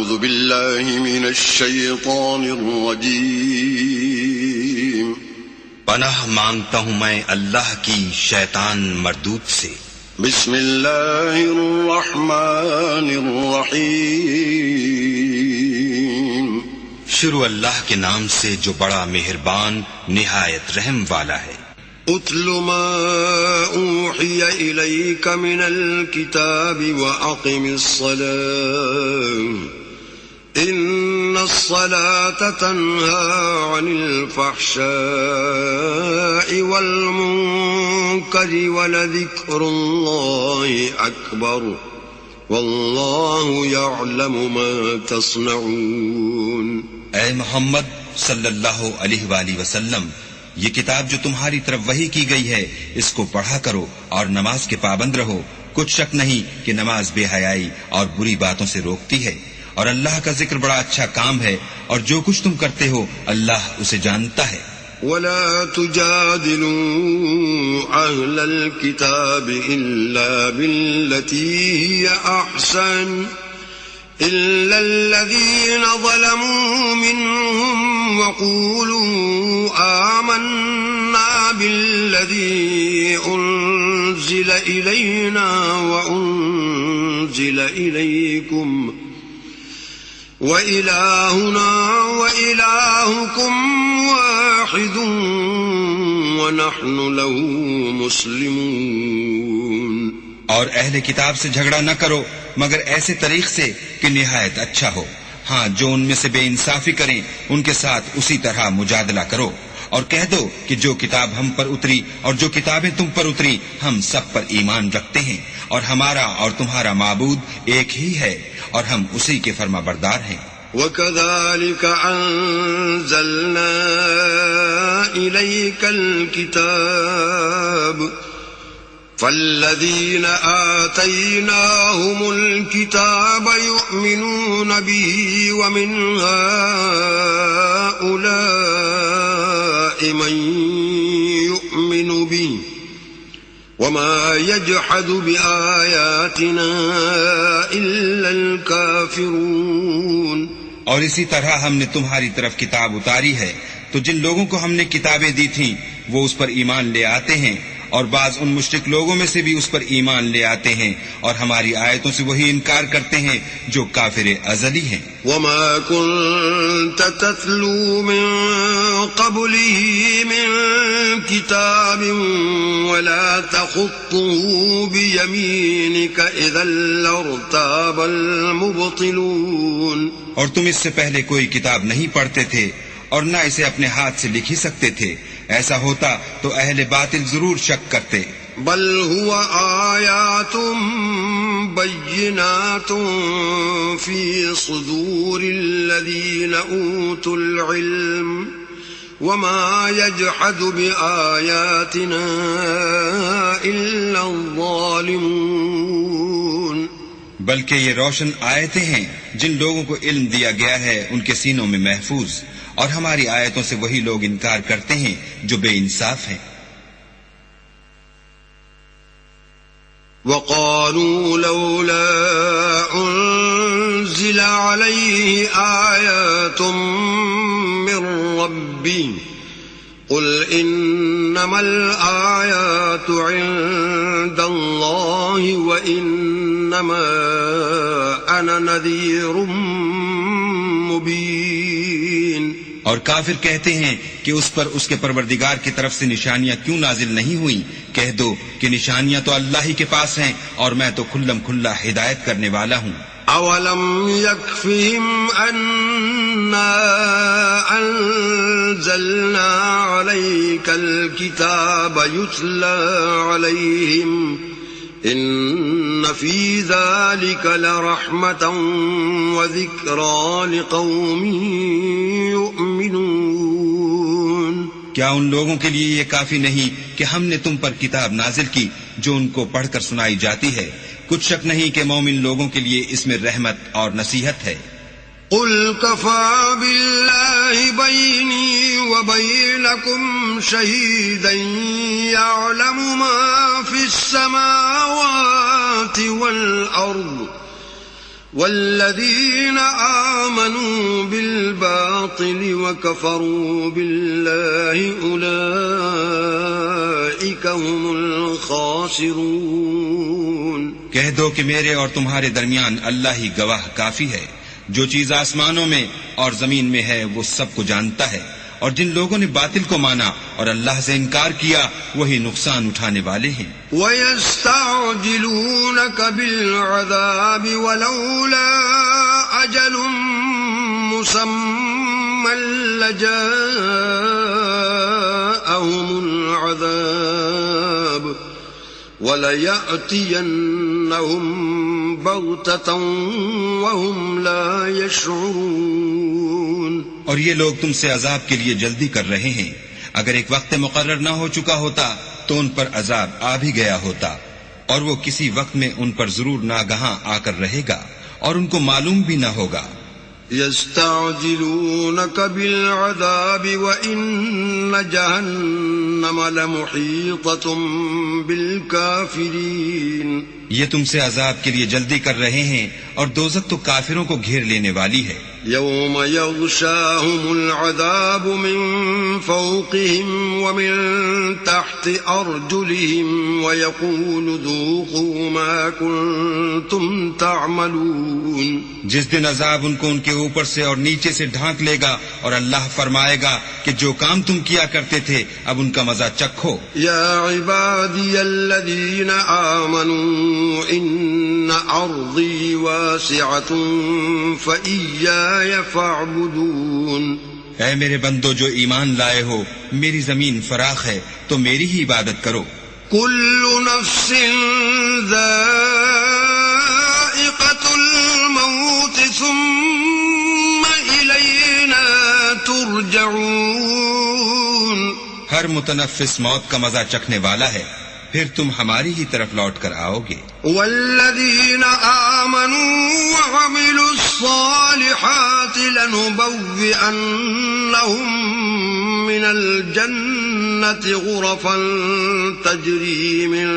أعوذ بالله من الشيطان الرجيم پناہ مانگتا ہوں میں اللہ کی شیطان مردود سے. بسم اللہ الرحمن الرحیم شروع اللہ کے نام سے جو بڑا مہربان نہایت رحم والا ہے. اتل ما اوحی الیک من الکتاب واقم الصلاة ان الصلاة تنہى عن الفحشاء والمنکر ولذکر اللہ اکبر واللہ یعلم ما تصنعون. اے محمد صلی اللہ علیہ وآلہ وسلم، یہ کتاب جو تمہاری طرف وحی کی گئی ہے اس کو پڑھا کرو اور نماز کے پابند رہو. کچھ شک نہیں کہ نماز بے حیائی اور بری باتوں سے روکتی ہے، اور اللہ کا ذکر بڑا اچھا کام ہے، اور جو کچھ تم کرتے ہو اللہ اسے جانتا ہے. ولا تجادلوا أهل الكتاب إلا بالتي هي أحسن إلا الذين ظلموا منهم وقولوا آمنا بالذي أنزل إلينا وأنزل إليكم وإلهنا وإلهكم واحد ونحن له مسلمون. اور اہل کتاب سے جھگڑا نہ کرو مگر ایسے طریق سے کہ نہایت اچھا ہو. ہاں، جو ان میں سے بے انصافی کریں ان کے ساتھ اسی طرح مجادلہ کرو، اور کہہ دو کہ جو کتاب ہم پر اتری اور جو کتابیں تم پر اتری ہم سب پر ایمان رکھتے ہیں، اور ہمارا اور تمہارا معبود ایک ہی ہے، اور ہم اسی کے فرما بردار ہیں. وَكَذَلِكَ أَنزَلْنَا إِلَيْكَ الْكِتَابَ فَالَّذِينَ آتَيْنَاهُمُ الْكِتَابَ يُؤْمِنُونَ بِهِ وَمِنْ هَؤُلَاءِ مَن يُؤْمِنُ بِهِ وَمَا يَجْحَدُ بِآيَاتِنَا إِلَّا الْكَافِرُونَ. اور اسی طرح ہم نے تمہاری طرف کتاب اتاری ہے تو جن لوگوں کو ہم نے کتابیں دی تھیں وہ اس پر ایمان لے آتے ہیں، اور بعض ان مشرک لوگوں میں سے بھی اس پر ایمان لے آتے ہیں، اور ہماری آیتوں سے وہی انکار کرتے ہیں جو کافر ازلی ہیں. وَمَا كُنْتَ تَتْلُو مِن قَبْلِهِ مِن كِتَابٍ وَلَا تَخُطُّهُ بِيَمِينِكَ إِذًا لَّارْتَابَ الْمُبْطِلُونَ. اور تم اس سے پہلے کوئی کتاب نہیں پڑھتے تھے اور نہ اسے اپنے ہاتھ سے لکھ ہی سکتے تھے. ایسا ہوتا تو اہل باطل ضرور شک کرتے. بل هو آیات بینات فی صدور الذین اوتوا العلم وما يجحد بآیاتنا الا الظالمون. بلکہ یہ روشن آیتیں ہیں جن لوگوں کو علم دیا گیا ہے ان کے سینوں میں محفوظ، اور ہماری آیتوں سے وہی لوگ انکار کرتے ہیں جو بے انصاف ہیں. وَقَالُوا لَوْلَا أُنزِلَ عَلَيْهِ آيَاتٌ مِّن رَّبِّهِ قُلْ إِنَّمَا الْآيَاتُ عِندَ اللَّهِ وَإِنَّمَا أَنَا نَذِيرٌ مُّبِينٌ. اور کافر کہتے ہیں کہ اس پر اس کے پروردگار کی طرف سے نشانیاں کیوں نازل نہیں ہوئیں. کہہ دو کہ نشانیاں تو اللہ ہی کے پاس ہیں اور میں تو کھلم کھلا ہدایت کرنے والا ہوں. اولم يكفهم أنا أنزلنا عليك الكتاب يتلى عليهم إن في ذلك لرحمة وذكرى لقوم يؤمنون. کیا ان لوگوں کے لیے یہ کافی نہیں کہ ہم نے تم پر کتاب نازل کی جو ان کو پڑھ کر سنائی جاتی ہے؟ کچھ شک نہیں کہ مومن لوگوں کے لیے اس میں رحمت اور نصیحت ہے. قل كفى بالله بيني وبينكم شهيدا يعلم ما في السماوات والأرض والذين آمنوا بالباطل وكفروا بالله أولئك هم الخاسرون. کہہ دو کہ میرے اور تمہارے درمیان اللہ ہی گواہ کافی ہے. جو چیز آسمانوں میں اور زمین میں ہے وہ سب کو جانتا ہے، اور جن لوگوں نے باطل کو مانا اور اللہ سے انکار کیا وہی نقصان اٹھانے والے ہیں. وَيَسْتَعْجِلُونَكَ بِالْعَذَابِ وَلَوْلَا أَجَلٌ مُّسَمًّى لَّجَاءَهُمُ الْعَذَابُ وَلَيَأْتِيَنَّهُم بَغْتَةً وَهُمْ لَا يَشْعُرُونَ. اور یہ لوگ تم سے عذاب کے لیے جلدی کر رہے ہیں. اگر ایک وقت مقرر نہ ہو چکا ہوتا تو ان پر عذاب آ بھی گیا ہوتا، اور وہ کسی وقت میں ان پر ضرور ناگہاں آ کر رہے گا اور ان کو معلوم بھی نہ ہوگا. يستعجلونك بالعذاب وإن جهنم لمحيطة بالكافرين. یہ تم سے عذاب کے لیے جلدی کر رہے ہیں اور دوزخ تو کافروں کو گھیر لینے والی ہے. يوم يغشاهم العذاب من فوقهم ومن تحت أرجلهم ويقول ذوقوا ما كنتم تعملون. جس دن عذاب ان کو ان کے اوپر سے اور نیچے سے ڈھانک لے گا اور اللہ فرمائے گا کہ جو کام تم کیا کرتے تھے اب ان کا مزہ چکھو. يا عبادي الذين آمنوا إن أرضي واسعة فإياي فاعبدون. اے میرے بندو جو ایمان لائے ہو، میری زمین فراخ ہے تو میری ہی عبادت کرو. كل نفس ذائقة الموت ثم إلينا ترجعون. ہر متنفس موت کا مزہ چکھنے والا ہے، پھر تم ہماری ہی طرف لوٹ کر آؤ گے. والذین آمنوا وعملوا الصالحات لنبوئنهم من الجنة غرفا تجری من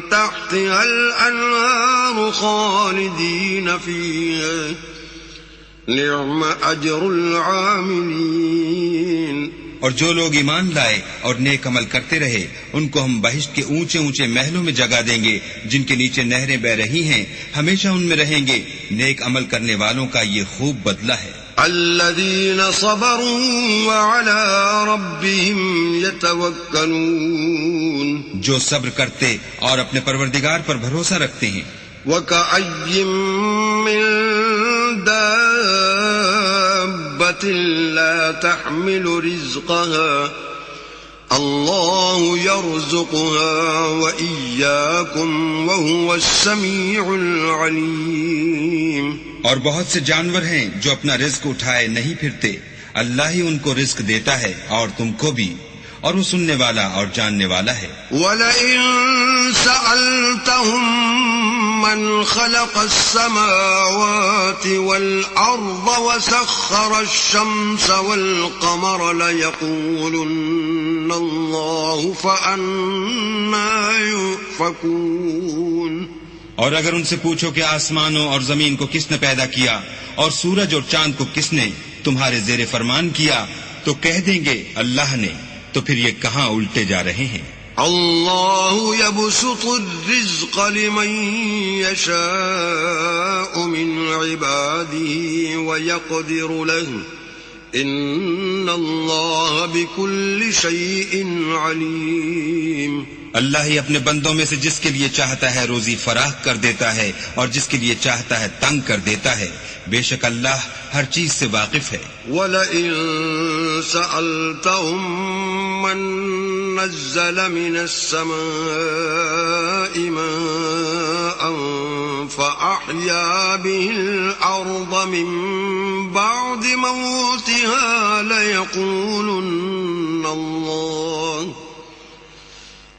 تحتها الانہار خالدین فیہا نعم اجر العاملین. اور جو لوگ ایمان لائے اور نیک عمل کرتے رہے ان کو ہم بہشت کے اونچے اونچے محلوں میں جگہ دیں گے جن کے نیچے نہریں بہ رہی ہیں، ہمیشہ ان میں رہیں گے. نیک عمل کرنے والوں کا یہ خوب بدلہ ہے. الذين صبروا وعلى ربهم يتوكلون. جو صبر کرتے اور اپنے پروردگار پر بھروسہ رکھتے ہیں. وكأي من دابة لا تحمل رزقها الله يرزقها وإياكم وهو السميع العليم. اور بہت سے جانور ہیں جو اپنا رزق اٹھائے نہیں پھرتے، اللہ ہی ان کو رزق دیتا ہے اور تم کو بھی، اور وہ سننے والا اور جاننے والا ہے. وَلَئِن سَأَلْتَهُم مَّنْ خَلَقَ السَّمَاوَاتِ وَالْأَرْضَ وَسَخَّرَ الشَّمْسَ وَالْقَمَرَ لَيَقُولُنَّ اللَّهُ فَأَنَّىٰ يُؤْفَكُونَ. اور اگر ان سے پوچھو کہ آسمانوں اور زمین کو کس نے پیدا کیا اور سورج اور چاند کو کس نے تمہارے زیر فرمان کیا تو کہہ دیں گے اللہ نے. تو پھر یہ کہاں الٹے جا رہے ہیں. اللہ يبسط الرزق لمن يشاء من عباده ويقدر له ان اللہ بكل شيء علیم. اللہ ہی اپنے بندوں میں سے جس کے لیے چاہتا ہے روزی فراخ کر دیتا ہے اور جس کے لیے چاہتا ہے تنگ کر دیتا ہے. بے شک اللہ ہر چیز سے واقف ہے. وَلَئِن سَأَلْتَهُم مَّن نَّزَّلَ مِنَ السَّمَاءِ مَاءً فَأَحْيَا بِهِ الْأَرْضَ مِن بَعْدِ مَوْتِهَا لَيَقُولُنَّ اللَّهُ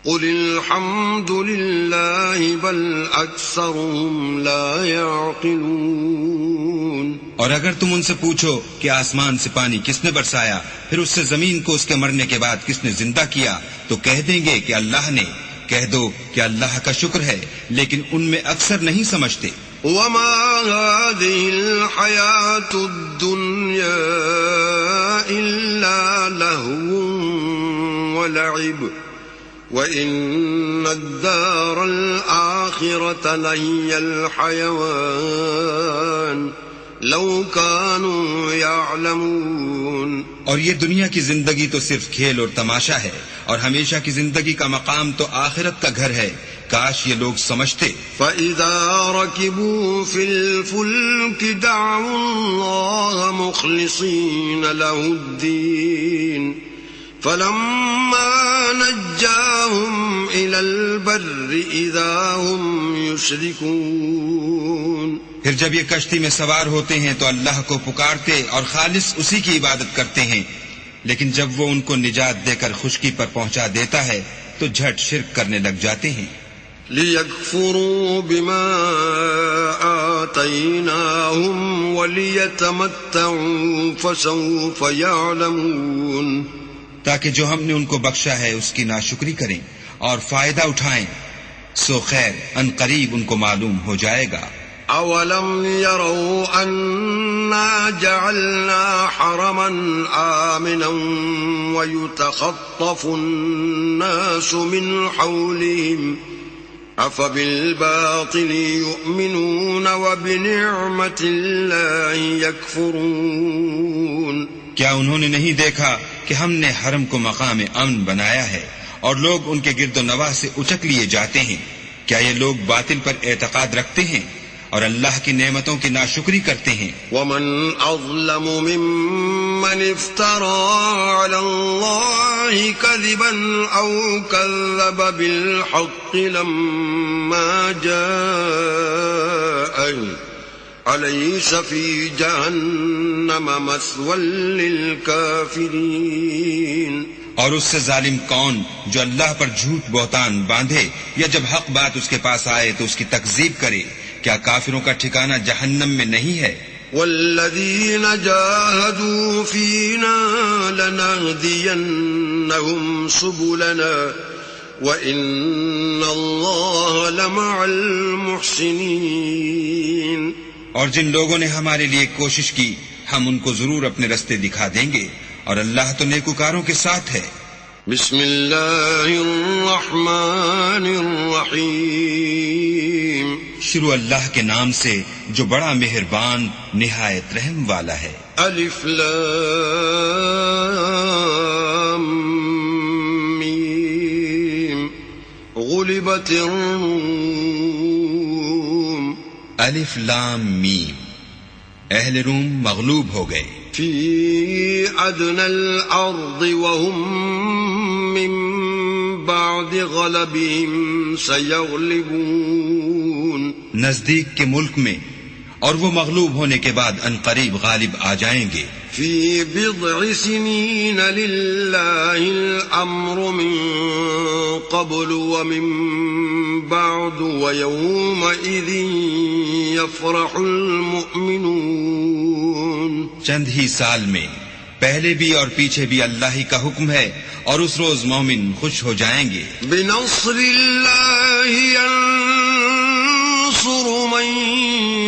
قُلِ الْحَمْدُ لِلَّهِ بَلْ أَكْثَرُهُمْ لَا يَعْقِلُونَ. اور اگر تم ان سے پوچھو کہ آسمان سے پانی کس نے برسایا، پھر اس سے زمین کو اس کے مرنے کے بعد کس نے زندہ کیا، تو کہہ دیں گے کہ اللہ نے. کہہ دو کہ اللہ کا شکر ہے، لیکن ان میں اکثر نہیں سمجھتے. وما هذه الحياة الدنيا إلا لهو ولعب وإن الدار الآخرة لهي الحيوان لو كانوا يعلمون. اور یہ دنیا کی زندگی تو صرف کھیل اور تماشا ہے، اور ہمیشہ کی زندگی کا مقام تو آخرت کا گھر ہے. کاش یہ لوگ سمجھتے. فَإِذَا رَكِبُوا فِي الْفُلْكِ دَعَوُا اللَّهَ مُخْلِصِينَ لَهُ الدِّينَ فَلَمَّا نَجَّاهُمْ إِلَى الْبَرِّ إِذَا هُمْ يُشْرِكُونَ. پھر جب یہ کشتی میں سوار ہوتے ہیں تو اللہ کو پکارتے اور خالص اسی کی عبادت کرتے ہیں، لیکن جب وہ ان کو نجات دے کر خشکی پر پہنچا دیتا ہے تو جھٹ شرک کرنے لگ جاتے ہیں. لِيَكْفُرُوا بِمَا آتَيْنَاهُمْ وَلِيَتَمَتَّعُوا فَسَوْفَ يَعْلَمُونَ. تاکہ جو ہم نے ان کو بخشا ہے اس کی ناشکری کریں اور فائدہ اٹھائیں، سو خیر ان قریب ان کو معلوم ہو جائے گا. أَوَلَمْ يَرَوْا أَنَّا جَعَلْنَا حَرَمًا آمِنًا وَيُتَخَطَّفُ النَّاسُ مِنْ حَوْلِهِمْ أَفَبِالْبَاطِلِ يُؤْمِنُونَ وَبِنِعْمَةِ اللَّهِ يَكْفُرُونَ. کیا انہوں نے نہیں دیکھا کہ ہم نے حرم کو مقام امن بنایا ہے اور لوگ ان کے گرد و نواح سے اچک لیے جاتے ہیں؟ کیا یہ لوگ باطل پر اعتقاد رکھتے ہیں اور اللہ کی نعمتوں کی ناشکری کرتے ہیں؟ وَمَنْ أَظْلَمُ مِمَّنِ افْتَرَى عَلَى اللَّهِ كَذِبًا أَوْ كَذَّبَ بِالْحَقِّ لَمَّا جَاءَهُ أَلَيْسَ فِي جَهَنَّمَ مَثْوًى لِلْكَافِرِينَ. اور اس سے ظالم کون جو اللہ پر جھوٹ بہتان باندھے یا جب حق بات اس کے پاس آئے تو اس کی تکذیب کرے؟ کیا کافروں کا ٹھکانہ جہنم میں نہیں ہے؟ والذین جاہدوا فینا لنہدینہم سبلنا وَإِنَّ اللَّهَ لَمَعَ الْمُحْسِنِينَ. اور جن لوگوں نے ہمارے لیے کوشش کی ہم ان کو ضرور اپنے رستے دکھا دیں گے، اور اللہ تو نیکوکاروں کے ساتھ ہے. بسم اللہ الرحمن الرحیم. شروع اللہ کے نام سے جو بڑا مہربان نہایت رحم والا ہے. الف لام میم. غلبت الروم. الف لام میم. اہل روم مغلوب ہو گئے. فی ادنى الارض وهم من بعد غلبهم سيغلبون. نزدیک کے ملک میں، اور وہ مغلوب ہونے کے بعد عنقریب غالب آ جائیں گے. فی بضع سنین للہ الامر من قبل ومن بعد ویومئذ یفرح المؤمنون. چند ہی سال میں، پہلے بھی اور پیچھے بھی اللہ ہی کا حکم ہے، اور اس روز مومن خوش ہو جائیں گے. بنصر اللہ ينصر من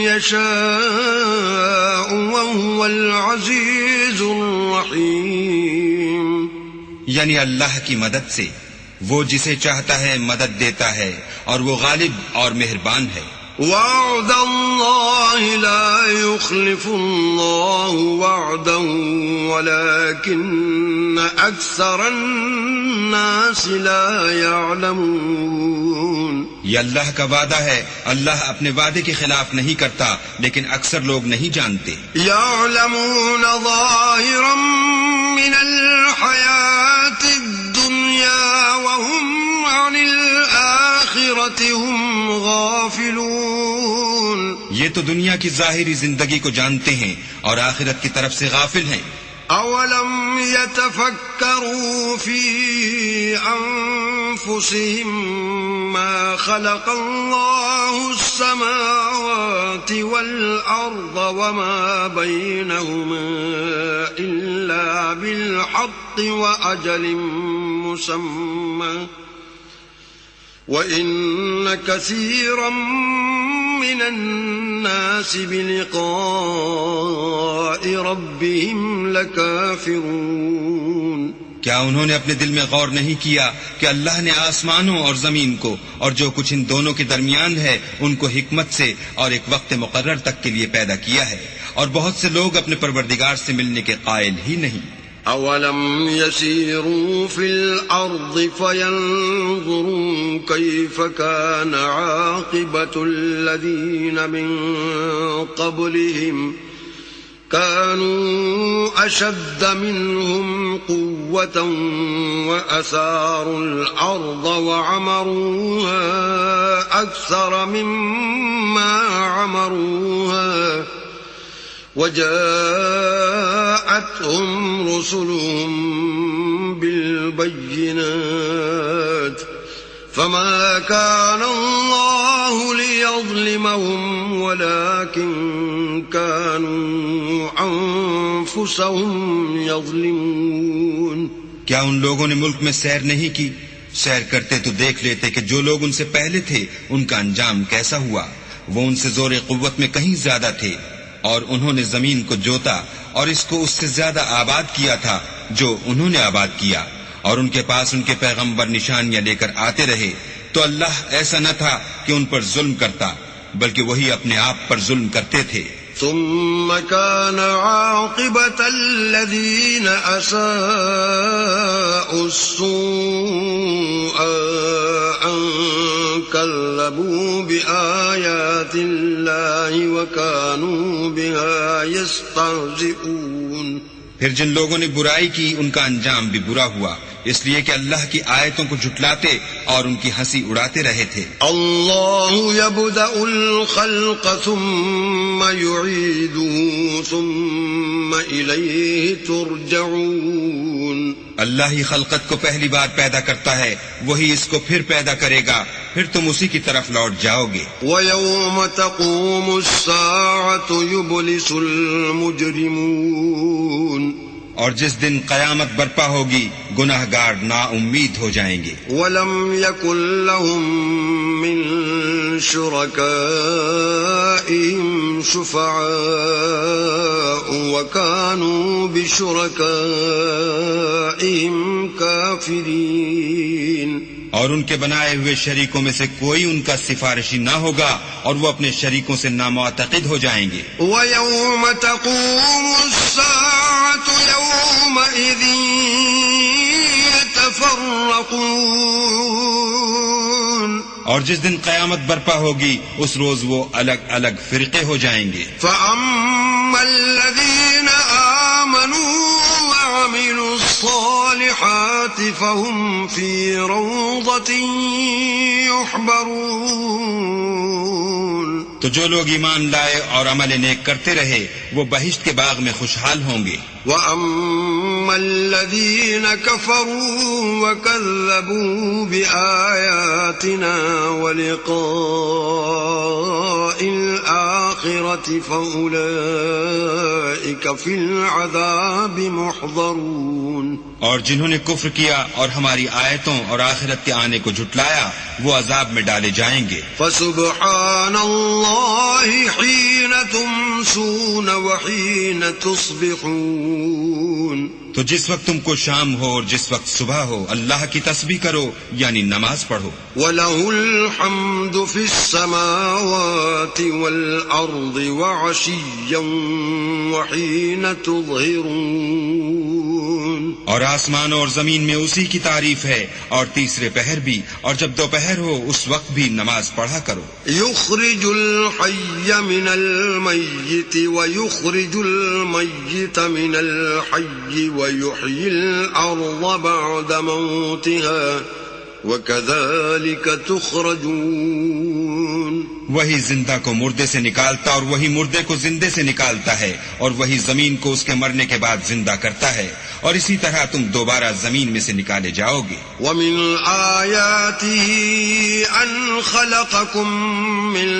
يشاء وهو العزيز الرحيم. یعنی اللہ کی مدد سے وہ جسے چاہتا ہے مدد دیتا ہے، اور وہ غالب اور مہربان ہے. وعد اللہ لا يخلف اللہ وعده ولكن اکثر الناس لا يعلمون. یہ اللہ کا وعدہ ہے، اللہ اپنے وعدے کے خلاف نہیں کرتا، لیکن اکثر لوگ نہیں جانتے. يعلمون ظاہرا من الحیاة الدنیا وهم عن الآخرة هم غافلون. یہ تو دنیا کی ظاہری زندگی کو جانتے ہیں اور آخرت کی طرف سے غافل ہیں. اولم يتفکروا فی انفسهم ما خلق اللہ السماوات والارض وما بینهما الا بالحق واجل مسمى وَإِنَّ كَثِيرًا مِّنَ النَّاسِ بِلِقَاءِ رَبِّهِمْ لَكَافِرُونَ کیا انہوں نے اپنے دل میں غور نہیں کیا کہ اللہ نے آسمانوں اور زمین کو اور جو کچھ ان دونوں کے درمیان ہے ان کو حکمت سے اور ایک وقت مقرر تک کے لیے پیدا کیا ہے، اور بہت سے لوگ اپنے پروردگار سے ملنے کے قائل ہی نہیں۔ أَوَلَمْ يَسِيرُوا فِي الْأَرْضِ فَيَنْظُرُوا كَيْفَ كَانَ عَاقِبَةُ الَّذِينَ مِنْ قَبْلِهِمْ كَانُوا أَشَدَّ مِنْهُمْ قُوَّةً وَأَثَارُوا الْأَرْضَ وَعَمَرُوهَا أَكْثَرَ مِمَّا عَمَرُوهَا وَجَاءَتْهُمْ رُسُلُهُم بِالْبَيِّنَاتِ فَمَا كَانَ اللَّهُ لِيَظْلِمَهُمْ وَلَكِن كَانُوا أَنفُسَهُمْ يَظْلِمُونَ۔ کیا ان لوگوں نے ملک میں سیر نہیں کی؟ سیر کرتے تو دیکھ لیتے کہ جو لوگ ان سے پہلے تھے ان کا انجام کیسا ہوا۔ وہ ان سے زور قوت میں کہیں زیادہ تھے، اور انہوں نے زمین کو جوتا اور اس کو اس سے زیادہ آباد کیا تھا جو انہوں نے آباد کیا، اور ان کے پاس ان کے پیغمبر نشانیاں لے کر آتے رہے، تو اللہ ایسا نہ تھا کہ ان پر ظلم کرتا، بلکہ وہی اپنے آپ پر ظلم کرتے تھے۔ ثم كان عاقبة الذين أساءوا السوء أن كذبوا بآيات الله وكانوا بها يستهزئون۔ پھر جن لوگوں نے برائی کی ان کا انجام بھی برا ہوا، اس لیے کہ اللہ کی آیتوں کو جھٹلاتے اور ان کی ہنسی اڑاتے رہے تھے۔ اللہ یبدأ الخلق ثم یعیدہ ثم الیہ ترجعون۔ اللہ ہی خلقت کو پہلی بار پیدا کرتا ہے، وہی اس کو پھر پیدا کرے گا، پھر تم اسی کی طرف لوٹ جاؤ گے۔ وَيَوْمَ تَقُومُ السَّاعَةُ يُبْلِسُ الْمُجْرِمُونَ۔ اور جس دن قیامت برپا ہوگی گناہگار نا امید ہو جائیں گے۔ وَلَمْ يَكُنْ لَهُم مِّن شُرَكَائِهِمْ شُفَعَاءُ وَكَانُوا بِشُرَكَائِهِمْ كَافِرِينَ۔ اور ان کے بنائے ہوئے شریکوں میں سے کوئی ان کا سفارشی نہ ہوگا، اور وہ اپنے شریکوں سے نامعتقد ہو جائیں گے۔ وَيَوْمَ تَقُومُ السَّاعَةُ يَوْمَئِذٍ يَتَفَرَّقُونَ۔ اور جس دن قیامت برپا ہوگی اس روز وہ الگ الگ فرقے ہو جائیں گے۔ فَأَمَّا الَّذِينَ آمَنُوا وَعَمِلُوا الصَّالِحَاتِ فَهُمْ فِي رَوْضَةٍ يُحْبَرُونَ۔ تو جو لوگ ایمان لائے اور عمل نیک کرتے رہے وہ بہشت کے باغ میں خوشحال ہوں گے۔ وَأَمَّا الَّذِينَ كَفَرُوا وَكَذَّبُوا بِآيَاتِنَا وَلِقَاءِ الْآخِرَةِ فَأُولَئِكَ فِي الْعَذَابِ مُحْضَرُونَ۔ اور جنہوں نے کفر کیا اور ہماری آیتوں اور آخرت کے آنے کو جھٹلایا وہ عذاب میں ڈالے جائیں گے۔ فَسُبْحَانَ اللَّهِ حِينَ تُمْسُونَ وَحِينَ تُصْبِحُونَ۔ تو جس وقت تم کو شام ہو اور جس وقت صبح ہو اللہ کی تسبیح کرو، یعنی نماز پڑھو۔ وَلَهُ الْحَمْدُ فِي السَّمَاوَاتِ وَالْأَرْضِ وَعَشِيًّا وَحِينَ تُظْهِرُونَ۔ اور آسمان اور زمین میں اسی کی تعریف ہے، اور تیسرے پہر بھی، اور جب دوپہر ہو اس وقت بھی نماز پڑھا کرو۔ يُخْرِجُ الْحَيَّ مِنَ الْمَيِّتِ وَيُخْرِجُ الْمَيِّتَ مِنَ الْحَيِّ وَيُحْيِي الْأَرْضَ بَعْدَ مَوْتِهَا وَكَذَلِكَ تُخْرَجُونَ۔ وہی زندہ کو مردے سے نکالتا اور وہی مردے کو زندے سے نکالتا ہے، اور وہی زمین کو اس کے مرنے کے بعد زندہ کرتا ہے، اور اسی طرح تم دوبارہ زمین میں سے نکالے جاؤ گے۔ وَمِنْ آيَاتِهِ أَنْ خَلَقَكُم مِّن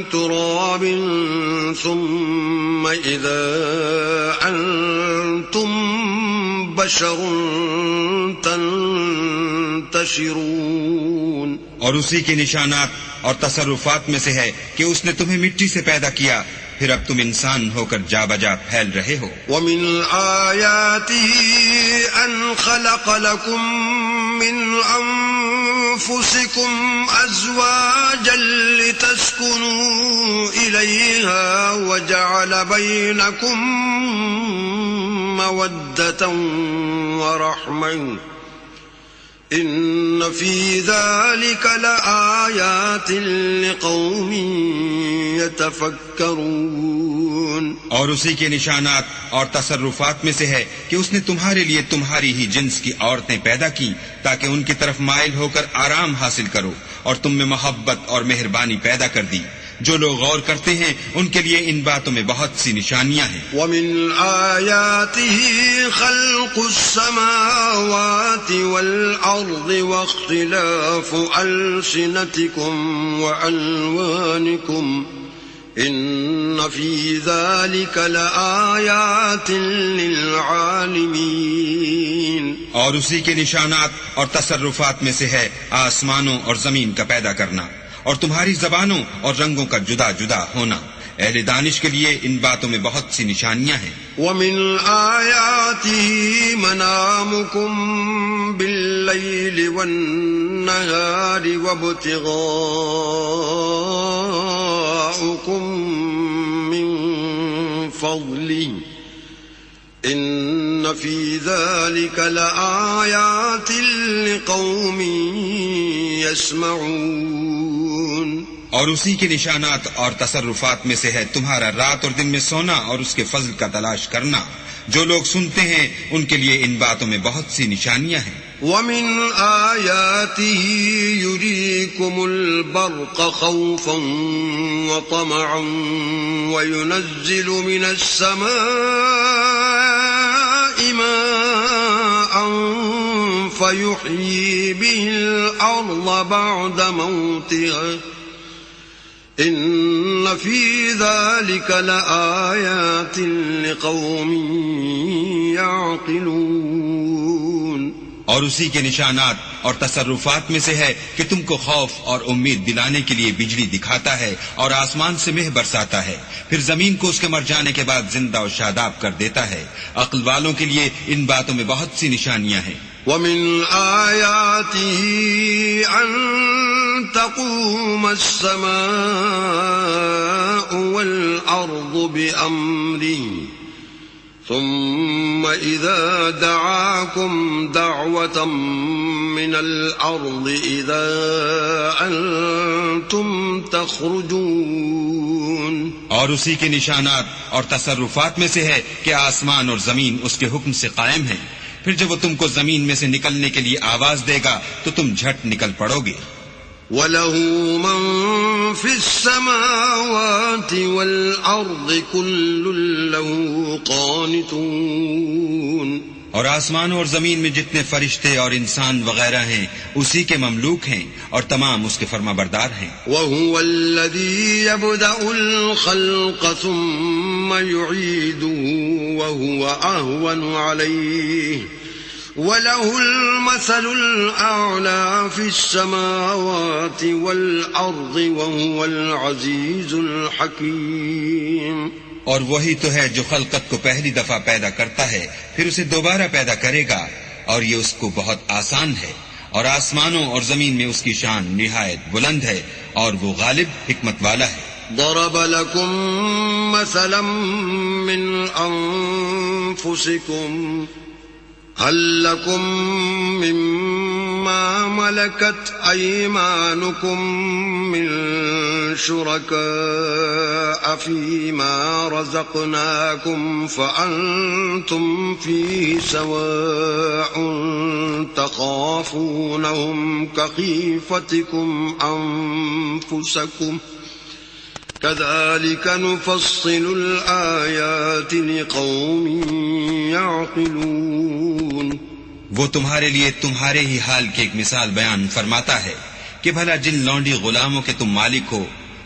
تُرَابٍ ثُمَّ إِذَا أَنْتُمْ بَشَرٌ تَنْتَشِرُونَ۔ اور اسی کے نشانات اور تصرفات میں سے ہے کہ اس نے تمہیں مٹی سے پیدا کیا، پھر اب تم انسان ہو کر جا بجا پھیل رہے ہو۔ ومن آیاته ان خلق لكم من انفسكم ازواجا لتسكنوا الیها وجعل بینکم مودة ورحمة ان فی ذلك لآیات لقوم یتفکرون۔ اور اسی کے نشانات اور تصرفات میں سے ہے کہ اس نے تمہارے لیے تمہاری ہی جنس کی عورتیں پیدا کی تاکہ ان کی طرف مائل ہو کر آرام حاصل کرو، اور تم میں محبت اور مہربانی پیدا کر دی۔ جو لوگ غور کرتے ہیں ان کے لیے ان باتوں میں بہت سی نشانیاں ہیں۔ ومن آیاته خلق السماوات والأرض واختلاف ألسنتكم وألوانكم ان فی ذلك لآیات للعالمین۔ اور اسی کے نشانات اور تصرفات میں سے ہے آسمانوں اور زمین کا پیدا کرنا اور تمہاری زبانوں اور رنگوں کا جدا جدا ہونا۔ اہل دانش کے لیے ان باتوں میں بہت سی نشانیاں ہیں۔ ومن آیاته منامكم باللیل والنهار وابتغاؤكم من فضله ان فی ذلك لآیات لقوم یسمعون۔ اور اسی کے نشانات اور تصرفات میں سے ہے تمہارا رات اور دن میں سونا اور اس کے فضل کا تلاش کرنا۔ جو لوگ سنتے ہیں ان کے لیے ان باتوں میں بہت سی نشانیاں ہیں۔ ومن آیاته يريكم البرق خوفا وطمعا وينزل من السماء ماء فيحيي به الأرض بعد موتها ان فی ذلك لآیات لقوم یعقلون۔ اور اسی کے نشانات اور تصرفات میں سے ہے کہ تم کو خوف اور امید دلانے کے لیے بجلی دکھاتا ہے اور آسمان سے مہ برساتا ہے، پھر زمین کو اس کے مر جانے کے بعد زندہ و شاداب کر دیتا ہے۔ عقل والوں کے لیے ان باتوں میں بہت سی نشانیاں ہیں۔ ومن آیاته ان تقوم السماء والأرض بأمره ثم إذا دعاكم دعوة من الأرض إذا أنتم تخرجون۔ اور اسی کے نشانات اور تصرفات میں سے ہے کہ آسمان اور زمین اس کے حکم سے قائم ہیں، پھر جب وہ تم کو زمین میں سے نکلنے کے لیے آواز دے گا تو تم جھٹ نکل پڑو گے۔ وَلَهُ مَن فِي السَّمَاوَاتِ وَالْأَرْضِ كُلٌّ لَّهُ قَانِتُونَ۔ اور آسمان اور زمین میں جتنے فرشتے اور انسان وغیرہ ہیں اسی کے مملوک ہیں اور تمام اس کے فرما بردار ہیں۔ وَهُوَ الَّذِي يَبْدَأُ الْخَلْقَ ثُمَّ يُعِيدُهُ وَهُوَ أَهْوَنُ عَلَيْهِ وَلَهُ الْمَثَلُ الْأَعْلَى فِي السَّمَاوَاتِ وَالْأَرْضِ وَهُوَ الْعَزِيزُ الْحَكِيمُ۔ اور وہی تو ہے جو خلقت کو پہلی دفعہ پیدا کرتا ہے پھر اسے دوبارہ پیدا کرے گا، اور یہ اس کو بہت آسان ہے، اور آسمانوں اور زمین میں اس کی شان نہایت بلند ہے اور وہ غالب حکمت والا ہے۔ ضرب لكم مثلا من أنفسكم هل لكم مما ملكت أيمانكم من شركاء فيما رزقناكم فأنتم فيه سواء تخافونهم كخيفتكم أنفسكم كذلك نفصل الآيات لقوم يعقلون۔ وہ تمہارے لیے تمہارے ہی حال کی ایک مثال بیان فرماتا ہے کہ بھلا جن لونڈی غلاموں کے تم مالک ہو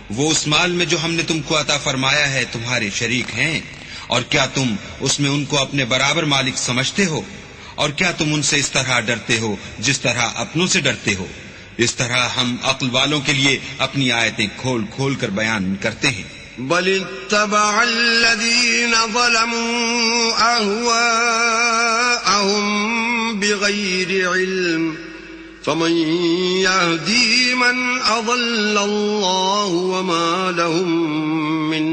وہ اس مال میں جو ہم نے تم کو عطا فرمایا ہے تمہارے شریک ہیں، اور کیا تم اس میں ان کو اپنے برابر مالک سمجھتے ہو؟ اور کیا تم ان سے اس طرح ڈرتے ہو جس طرح اپنوں سے ڈرتے ہو؟ اس طرح ہم عقل والوں کے لیے اپنی آیتیں کھول کھول کر بیان کرتے ہیں. بل اتبع الذين ظلموا أهواءهم بغير علم فمن يهدي من أضل الله وما لهم من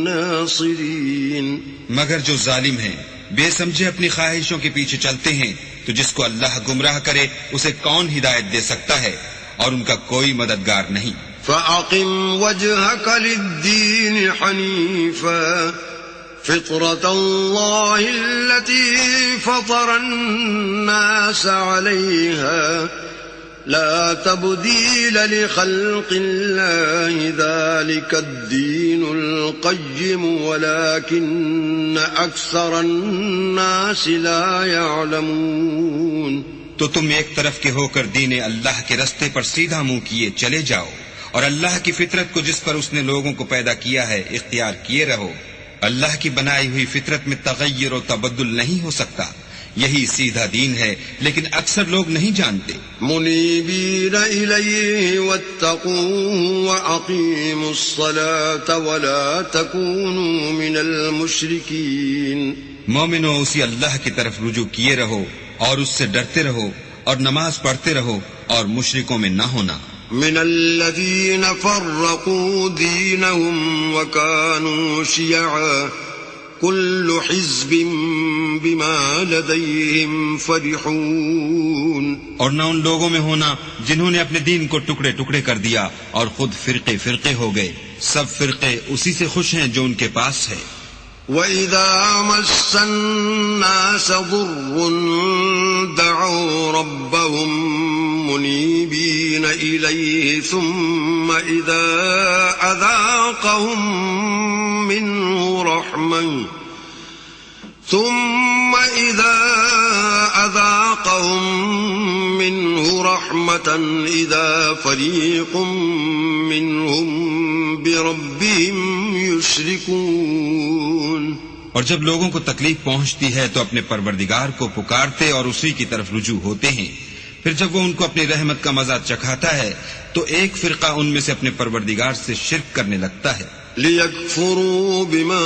ناصرين. مگر جو ظالم ہیں بے سمجھے اپنی خواہشوں کے پیچھے چلتے ہیں تو جس کو اللہ گمراہ کرے اسے کون ہدایت دے سکتا ہے اور ان کا کوئی مددگار نہیں. فأقم وجهك للدين حنيفا فطرة الله التي فطر الناس عليها لا تبديل لخلق الله ذلك الدين القيم ولكن أكثر الناس لا يعلمون. تو تم ایک طرف کے ہو کر دین اللہ کے رستے پر سیدھا منہ کیے چلے جاؤ اور اللہ کی فطرت کو جس پر اس نے لوگوں کو پیدا کیا ہے اختیار کیے رہو. اللہ کی بنائی ہوئی فطرت میں تغیر و تبدل نہیں ہو سکتا. یہی سیدھا دین ہے لیکن اکثر لوگ نہیں جانتے. منیبین الیہ واتقوہ واقیموا الصلاة ولا تکونوا من المشرکین. مومنو اسی اللہ کی طرف رجوع کیے رہو اور اس سے ڈرتے رہو اور نماز پڑھتے رہو اور مشرکوں میں نہ ہونا. من الذين فرقوا دينهم وكانوا شيعا كل حزب بما لديهم فرحون. اور نہ ان لوگوں میں ہونا جنہوں نے اپنے دین کو ٹکڑے ٹکڑے کر دیا اور خود فرقے فرقے ہو گئے. سب فرقے اسی سے خوش ہیں جو ان کے پاس ہے. وَإِذَا مَسَّ النَّاسَ ضُرٌّ دَعَوْا رَبَّهُم مُنِيبِينَ إِلَيْهِ ثُمَّ إِذَا أَذَاقَهُم مِّنْهُ رَحْمَةً إِذَا فَرِيقٌ مِّنْهُم بِرَبِّهِمْ يُشْرِكُونَ. اور جب لوگوں کو تکلیف پہنچتی ہے تو اپنے پروردگار کو پکارتے اور اسی کی طرف رجوع ہوتے ہیں. پھر جب وہ ان کو اپنی رحمت کا مزہ چکھاتا ہے تو ایک فرقہ ان میں سے اپنے پروردگار سے شرک کرنے لگتا ہے. لِيَكْفُرُوا بِمَا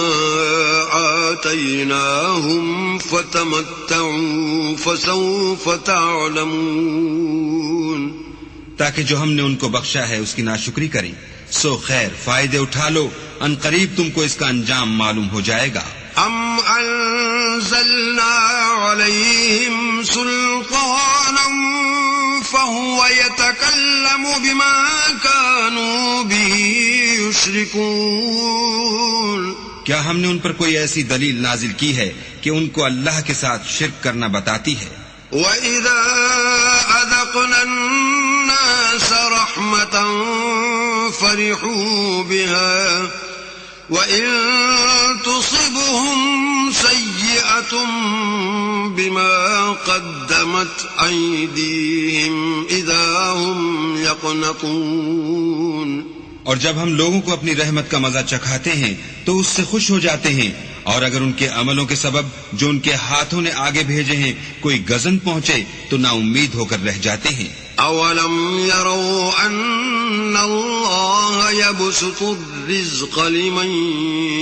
آتَيْنَاهُمْ فَتَمَتَّعُوا فَسَوْفَ تَعْلَمُونَ. تاکہ جو ہم نے ان کو بخشا ہے اس کی ناشکری کریں. سو خیر فائدے اٹھا لو، ان قریب تم کو اس کا انجام معلوم ہو جائے گا. ام انزلنا علیہم سلطانا فهو يتكلم بما كانوا به يشركون. کیا ہم نے ان پر کوئی ایسی دلیل نازل کی ہے کہ ان کو اللہ کے ساتھ شرک کرنا بتاتی ہے؟ وَإِذَا أَذَقْنَا النَّاسَ رَحْمَةً فَرِحُوا بِهَا وَإِن تُصِبْهُمْ سَيِّئَةٌ بِمَا قَدَّمَتْ أَيْدِيهِمْ إِذَا هُمْ يَقْنَطُونَ. اور جب ہم لوگوں کو اپنی رحمت کا مزہ چکھاتے ہیں تو اس سے خوش ہو جاتے ہیں، اور اگر ان کے عملوں کے سبب جو ان کے ہاتھوں نے آگے بھیجے ہیں کوئی غضن پہنچے تو نا امید ہو کر رہ جاتے ہیں. اولم يروا ان اللہ يبسط الرزق لمن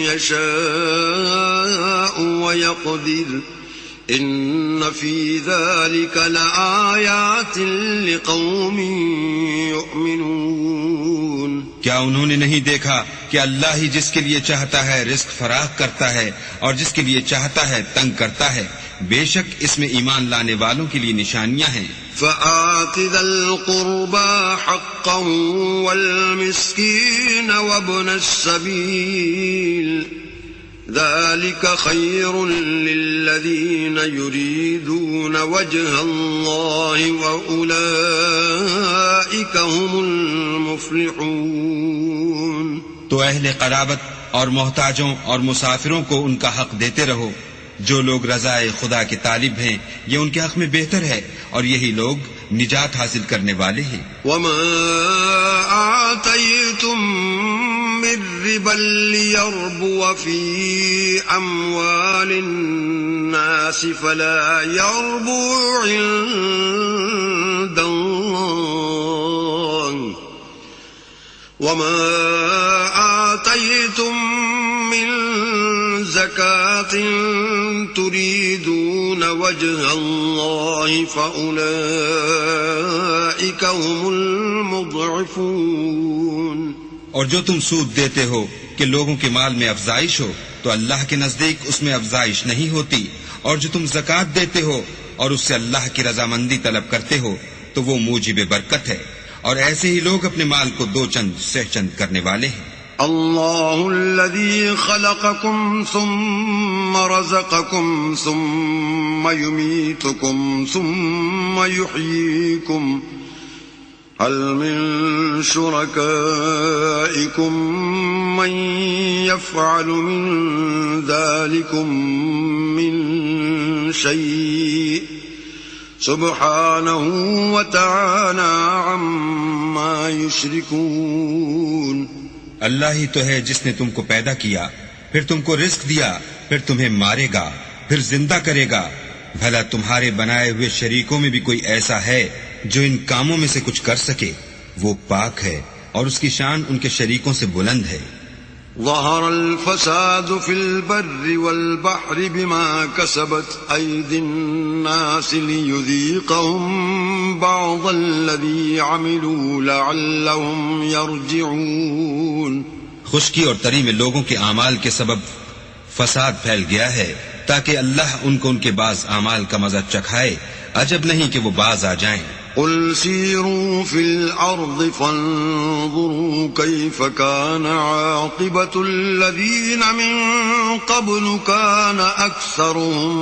يشاء ويقدر ان في ذلك لآیات لقوم یؤمنون. کیا انہوں نے نہیں دیکھا کہ اللہ ہی جس کے لیے چاہتا ہے رزق فراخ کرتا ہے اور جس کے لیے چاہتا ہے تنگ کرتا ہے؟ بے شک اس میں ایمان لانے والوں کے لیے نشانیاں ہیں. فآت ذا القربى حقه والمسكين وابن السبيل ذلك خير للذين يريدون وجه الله وأولئك هم المفلحون. تو اہل قرابت اور محتاجوں اور مسافروں کو ان کا حق دیتے رہو. جو لوگ رضائے خدا کے طالب ہیں یہ ان کے حق میں بہتر ہے اور یہی لوگ نجات حاصل کرنے والے ہیں. وما آتيتم من ربا ليربو في أموال الناس فلا يربو عند الله وما آتيتم من زكاة تريدون وجه الله فأولئك هم المضعفون. اور جو تم سود دیتے ہو کہ لوگوں کے مال میں افزائش ہو تو اللہ کے نزدیک اس میں افزائش نہیں ہوتی، اور جو تم زکوٰۃ دیتے ہو اور اس سے اللہ کی رضامندی طلب کرتے ہو تو وہ موجب برکت ہے، اور ایسے ہی لوگ اپنے مال کو دو چند سہ چند کرنے والے ہیں. اللہ الذي خلقكم ثم رزقكم ثم يميتكم ثم يحييكم هل من شركائكم من يفعل من ذلكم من شيء سبحانه وتعالى عما يشركون. اللہ ہی تو ہے جس نے تم کو پیدا کیا، پھر تم کو رزق دیا، پھر تمہیں مارے گا، پھر زندہ کرے گا. بھلا تمہارے بنائے ہوئے شریکوں میں بھی کوئی ایسا ہے جو ان کاموں میں سے کچھ کر سکے؟ وہ پاک ہے اور اس کی شان ان کے شریکوں سے بلند ہے. ظهر الفساد في البر والبحر بما كسبت أيدي الناس ليذيقهم بعض الذي عملوا لعلهم يرجعون. خشکی اور تری میں لوگوں کے اعمال کے سبب فساد پھیل گیا ہے تاکہ اللہ ان کو ان کے بعض اعمال کا مزہ چکھائے. عجب نہیں کہ وہ باز آ جائیں. قل سيروا في الأرض فانظروا كيف كان عاقبة الذين من قبل كان أكثرهم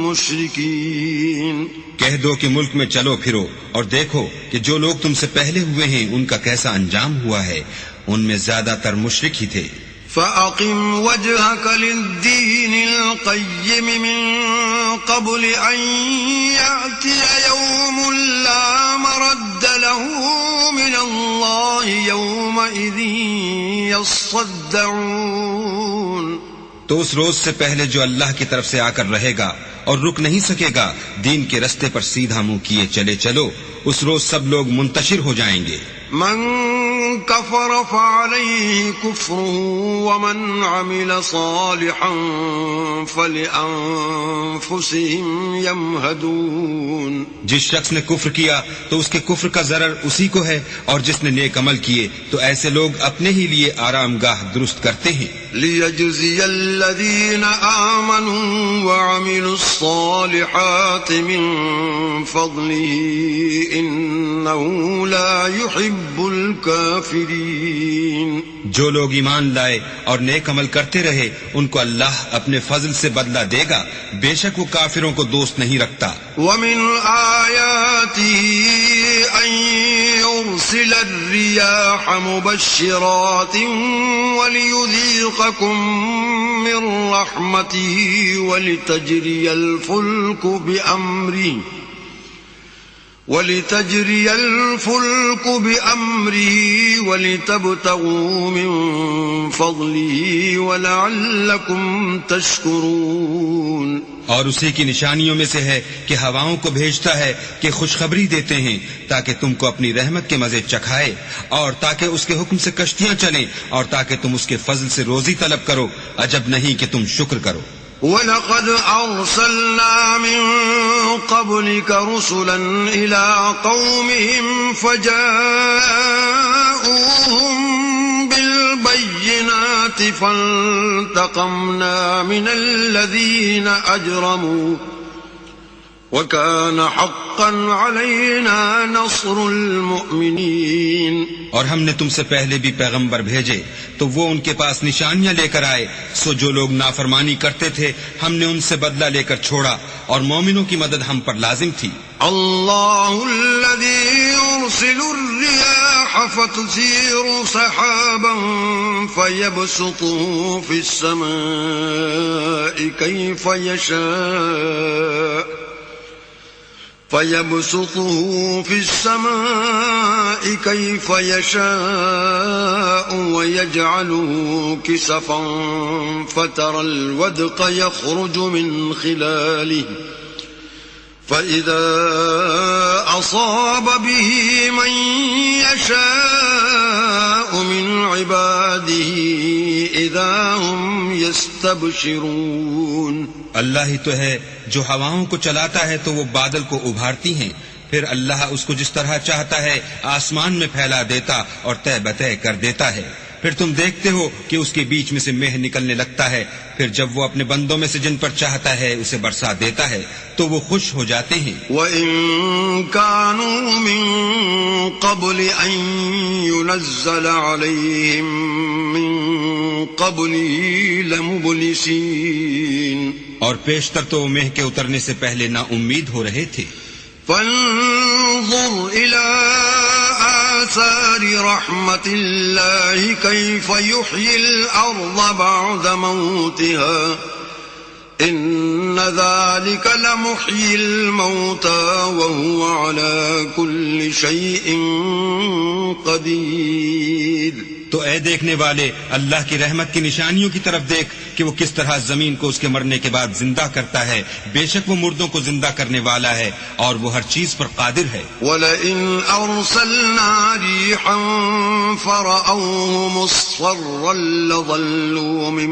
مشركين. کہہ دو کہ ملک میں چلو پھرو اور دیکھو کہ جو لوگ تم سے پہلے ہوئے ہیں ان کا کیسا انجام ہوا ہے. ان میں زیادہ تر مشرک ہی تھے. فَأَقِمْ وَجْهَكَ لِلدِّينِ الْقَيِّمِ مِنْ قَبْلِ أَنْ يَأْتِيَ يَوْمٌ لَا مَرَدَّ لَهُ مِنَ اللَّهِ يَوْمَئِذٍ يَصَّدَّعُونَ. تو اس روز سے پہلے جو اللہ کی طرف سے آ کر رہے گا اور رک نہیں سکے گا، دین کے رستے پر سیدھا منہ کیے چلے چلو، اس روز سب لوگ منتشر ہو جائیں گے. من كفر فعليه كفره ومن عمل صالحا فلأنفسهم يمهدون. جس شخص نے کفر کیا تو اس کے کفر کا ضرر اسی کو ہے، اور جس نے نیک عمل کیے تو ایسے لوگ اپنے ہی لیے آرام گاہ درست کرتے ہیں. ليجزي الذين آمنوا وعملوا الصالحات من فضله إنه لا يحب الكافرين. جو لوگ ایمان لائے اور نیک عمل کرتے رہے ان کو اللہ اپنے فضل سے بدلہ دے گا، بے شک وہ کافروں کو دوست نہیں رکھتا. ومن آياته أن يرسل الرياح مبشرات وليذيقكم من رحمته ولتجري الفلك بأمره ولتبتغوا من فضله ولعلكم تشكرون. اور اسی کی نشانیوں میں سے ہے کہ ہواؤں کو بھیجتا ہے کہ خوشخبری دیتے ہیں تاکہ تم کو اپنی رحمت کے مزے چکھائے، اور تاکہ اس کے حکم سے کشتیاں چلیں، اور تاکہ تم اس کے فضل سے روزی طلب کرو. عجب نہیں کہ تم شکر کرو. وَلَقَدْ أَرْسَلْنَا مِن قَبْلِكَ رُسُلًا إِلَىٰ قَوْمِهِمْ فَجَاءُوهُم بِالْبَيِّنَاتِ فَانْتَقَمْنَا مِنَ الَّذِينَ أَجْرَمُوا وَكَانَ حَقًّا عَلَيْنَا نَصْرُ الْمُؤْمِنِينَ. اور ہم نے تم سے پہلے بھی پیغمبر بھیجے تو وہ ان کے پاس نشانیاں لے کر آئے، سو جو لوگ نافرمانی کرتے تھے ہم نے ان سے بدلہ لے کر چھوڑا، اور مومنوں کی مدد ہم پر لازم تھی. اللہ الذي يرسل الرياح فتثير سحابا فيبسطه في السماء كيف يشاء ويجعله كسفا فترى الودق يخرج من خلاله فإذا أصاب به من يشاء من عباده إذا هم يستبشرون. اللہ ہی تو ہے جو ہواؤں کو چلاتا ہے تو وہ بادل کو ابھارتی ہیں، پھر اللہ اس کو جس طرح چاہتا ہے آسمان میں پھیلا دیتا اور طے بطے کر دیتا ہے. پھر تم دیکھتے ہو کہ اس کے بیچ میں سے مہ نکلنے لگتا ہے، پھر جب وہ اپنے بندوں میں سے جن پر چاہتا ہے اسے برسا دیتا ہے تو وہ خوش ہو جاتے ہیں. وَإِن كَانُوا مِن قَبْلِ أَن يُنَزَّلَ عَلَيْهِم مِّن قَبْلِهِ لَمُبْلِسِينَ. اور پیشتر تو مہ کے اترنے سے پہلے نا امید ہو رہے تھے. فانظر إلى آثار رحمة الله كيف يحيي الأرض بعد موتها إن ذلك لمحيي الموتى وهو على كل شيء قدير. تو اے دیکھنے والے اللہ کی رحمت کی نشانیوں کی طرف دیکھ کہ وہ کس طرح زمین کو اس کے مرنے کے بعد زندہ کرتا ہے. بے شک وہ مردوں کو زندہ کرنے والا ہے اور وہ ہر چیز پر قادر ہے. وَلَئِنْ أَرْسَلْنَا رِيحًا فَرَأَوْهُ مُصْفَرًّا لَظَلُّوا مِن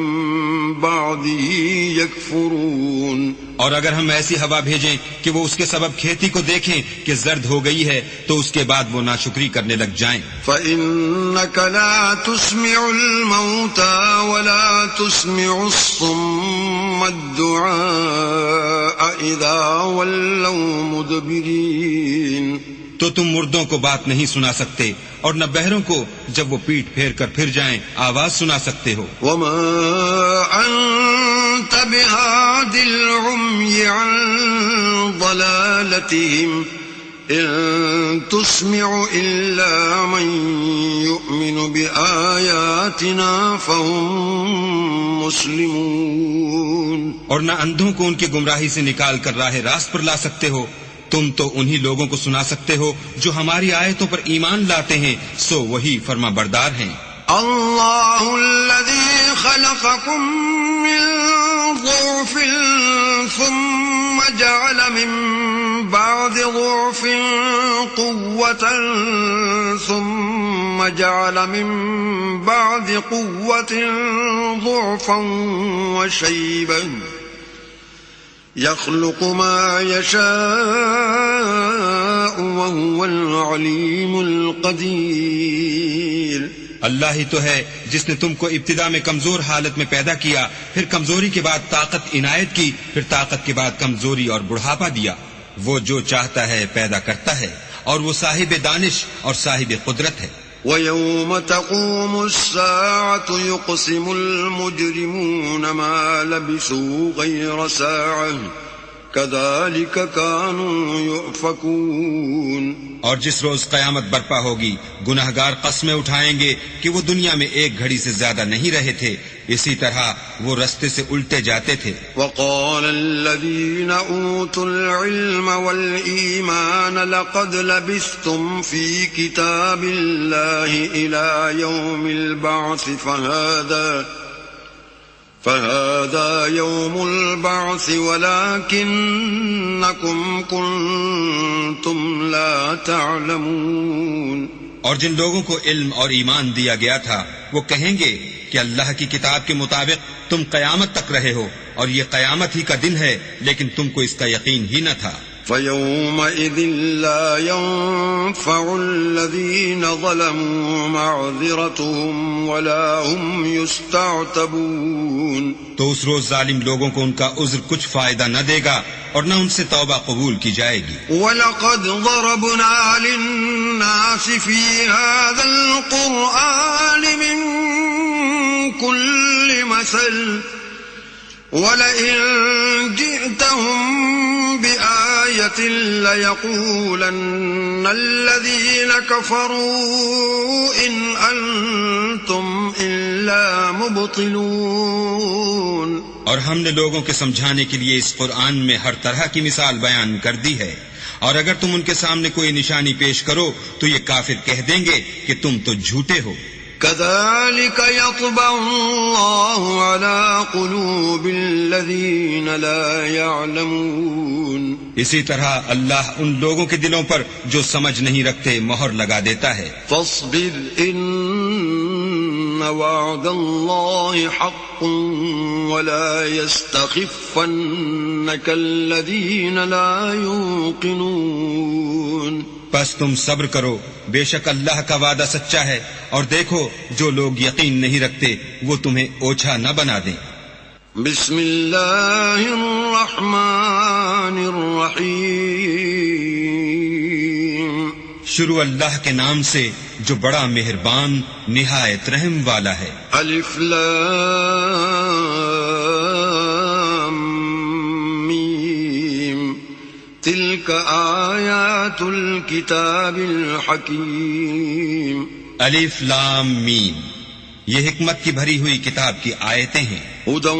بَعْدِهِ يَكْفُرُونَ. اور اگر ہم ایسی ہوا بھیجیں کہ وہ اس کے سبب کھیتی کو دیکھیں کہ زرد ہو گئی ہے تو اس کے بعد وہ ناشکری کرنے لگ جائیں. فَإِنَّكَ لَا تُسْمِعُ الْمَوْتَى وَلَا تُسْمِعُ الصُّمَّ الدُّعَاءَ إِذَا وَلَّوْا مُدْبِرِينَ. تو تم مردوں کو بات نہیں سنا سکتے اور نہ بہروں کو جب وہ پیٹ پھیر کر پھر جائیں آواز سنا سکتے ہو. وَمَا أَنْتَ بِهَادِ الْعُمْيِ عَنْ ضَلَالَتِهِمْ إِن تُسْمِعُ إِلَّا مَن يُؤْمِنُ بِآيَاتِنَا فَهُمْ مُسْلِمُونَ. اور نہ اندھوں کو ان کی گمراہی سے نکال کر راہ راست پر لا سکتے ہو. تم تو انہی لوگوں کو سنا سکتے ہو جو ہماری آیتوں پر ایمان لاتے ہیں، سو وہی فرما بردار ہیں. اللہ الذی خلقکم من ضعف ثم جعل من بعد ضعف قوة ثم جعل من بعد قوة ضعفا وشيبا يخلق ما يشاء وهو العليم القدير. اللہ ہی تو ہے جس نے تم کو ابتدا میں کمزور حالت میں پیدا کیا، پھر کمزوری کے بعد طاقت عنایت کی، پھر طاقت کے بعد کمزوری اور بڑھاپا دیا. وہ جو چاہتا ہے پیدا کرتا ہے اور وہ صاحب دانش اور صاحب قدرت ہے. وَيَوْمَ تَقُومُ السَّاعَةُ يُقْسِمُ الْمُجْرِمُونَ مَا لَبِثُوا غَيْرَ سَاعَةٍ كَذَلِكَ كَانُوا يُؤْفَكُونَ. اور جس روز قیامت برپا ہوگی گناہگار قسمیں اٹھائیں گے کہ وہ دنیا میں ایک گھڑی سے زیادہ نہیں رہے تھے، اسی طرح وہ رستے سے الٹے جاتے تھے. وَقَالَ الَّذِينَ أُوتُوا الْعِلْمَ وَالْإِيمَانَ لَقَدْ لَبِثْتُمْ فِي كِتَابِ اللَّهِ إِلَى يَوْمِ الْبَعْثِ فَهَذَا يَوْمُ الْبَعْثِ وَلَكِنَّكُمْ كُنْتُمْ لَا تَعْلَمُونَ. اور جن لوگوں کو علم اور ایمان دیا گیا تھا وہ کہیں گے کہ اللہ کی کتاب کے مطابق تم قیامت تک رہے ہو اور یہ قیامت ہی کا دن ہے، لیکن تم کو اس کا یقین ہی نہ تھا. فَيَوْمَئِذٍ لَا يَنفَعُ الَّذِينَ ظَلَمُوا مَعْذِرَتُهُمْ وَلَا هُمْ يُسْتَعْتَبُونَ. تو اس روز ظالم لوگوں کو ان کا عذر کچھ فائدہ نہ دے گا اور نہ ان سے توبہ قبول کی جائے گی. وَلَقَدْ ضَرَبْنَا لِلنَّاسِ فِي هَذَا الْقُرْآنِ مِنْ كُلِّ مَثَلٍ وَلَئِنْ جِئْتَهُمْ بِآيَةٍ لَيَقُولَنَّ الَّذِينَ كَفَرُوا إِنْ أَنْتُمْ إِلَّا مُبْطِلُونَ. اور ہم نے لوگوں کے سمجھانے کے لیے اس قرآن میں ہر طرح کی مثال بیان کر دی ہے، اور اگر تم ان کے سامنے کوئی نشانی پیش کرو تو یہ کافر کہہ دیں گے کہ تم تو جھوٹے ہو. كذلك يطبع الله على قلوب الذين لا يعلمون. اسی طرح اللہ ان لوگوں کے دلوں پر جو سمجھ نہیں رکھتے مہر لگا دیتا ہے. فاصبر إن وعد الله حق ولا يستخفنك الذين لا يوقنون. پس تم صبر کرو، بے شک اللہ کا وعدہ سچا ہے، اور دیکھو جو لوگ یقین نہیں رکھتے وہ تمہیں اوچھا نہ بنا دیں. بسم اللہ الرحمن الرحیم. شروع اللہ کے نام سے جو بڑا مہربان نہایت رحم والا ہے. الف لام میم تلک آیات الکتاب الحکیم. الف لام میم، یہ حکمت کی بھری ہوئی کتاب کی آیتیں ہیں. ہدی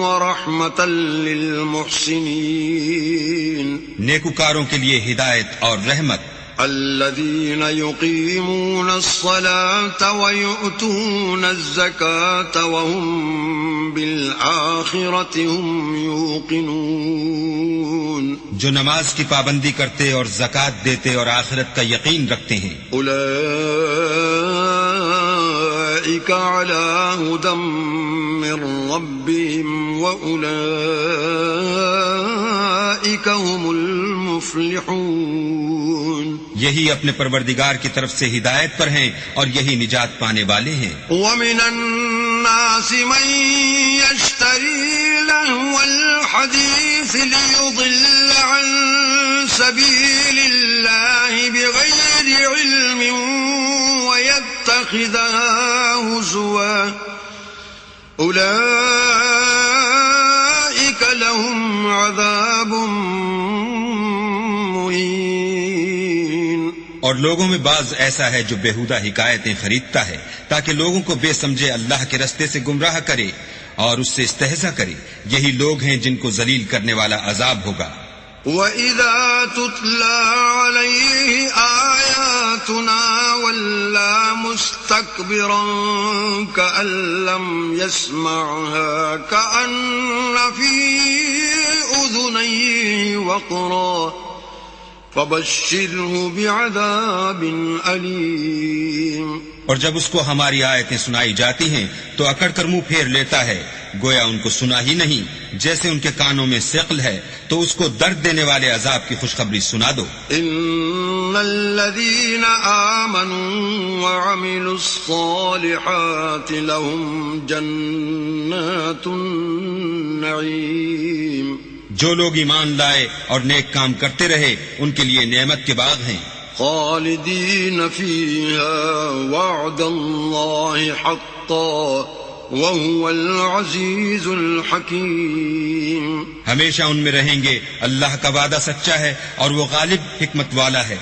ورحمۃ للمحسنین، نیکوکاروں کے لیے ہدایت اور رحمت. الذین یقیمون الصلاة ویؤتون الزکاة وهم بالآخرة هم یوقنون. جو نماز کی پابندی کرتے اور زکوٰۃ دیتے اور آخرت کا یقین رکھتے ہیں. اولئک علی ھدی من ربهم واولئک هم المفلحون. یہی اپنے پروردگار کی طرف سے ہدایت پر ہیں اور یہی نجات پانے والے ہیں. ومن الناس من يشتري لهو الحديث ليضل عن سبيل الله بغير علم ويتخذها هزوا أولئك لهم عذاب مهين. اور لوگوں میں بعض ایسا ہے جو بیہودہ حکایتیں خریدتا ہے تاکہ لوگوں کو بے سمجھے اللہ کے رستے سے گمراہ کرے اور اس سے استہزاء کرے. یہی لوگ ہیں جن کو ذلیل کرنے والا عذاب ہوگا. وَإِذَا تُتْلَى عَلَيْهِ آيَاتُنَا وَلَّى مُسْتَكْبِرًا كَأَن لَّمْ يَسْمَعْهَا كَأَنَّ فِي أُذُنَيْهِ وَقْرًا فَبَشِّرْهُ بِعَذَابٍ أَلِيمٍ. اور جب اس کو ہماری آیتیں سنائی جاتی ہیں تو اکڑ کر منہ پھیر لیتا ہے گویا ان کو سنا ہی نہیں. جیسے ان کے کانوں میں ثقل ہے تو اس کو درد دینے والے عذاب کی خوشخبری سنا دو. ان الذين آمنوا وعملوا الصالحات لهم جنات النعيم. جو لوگ ایمان لائے اور نیک کام کرتے رہے ان کے لیے نعمت کے باغ ہیں. خالدین فیہا وعد اللہ حقا وهو العزیز الحکیم. ہمیشہ ان میں رہیں گے، اللہ کا وعدہ سچا ہے اور وہ غالب حکمت والا ہے.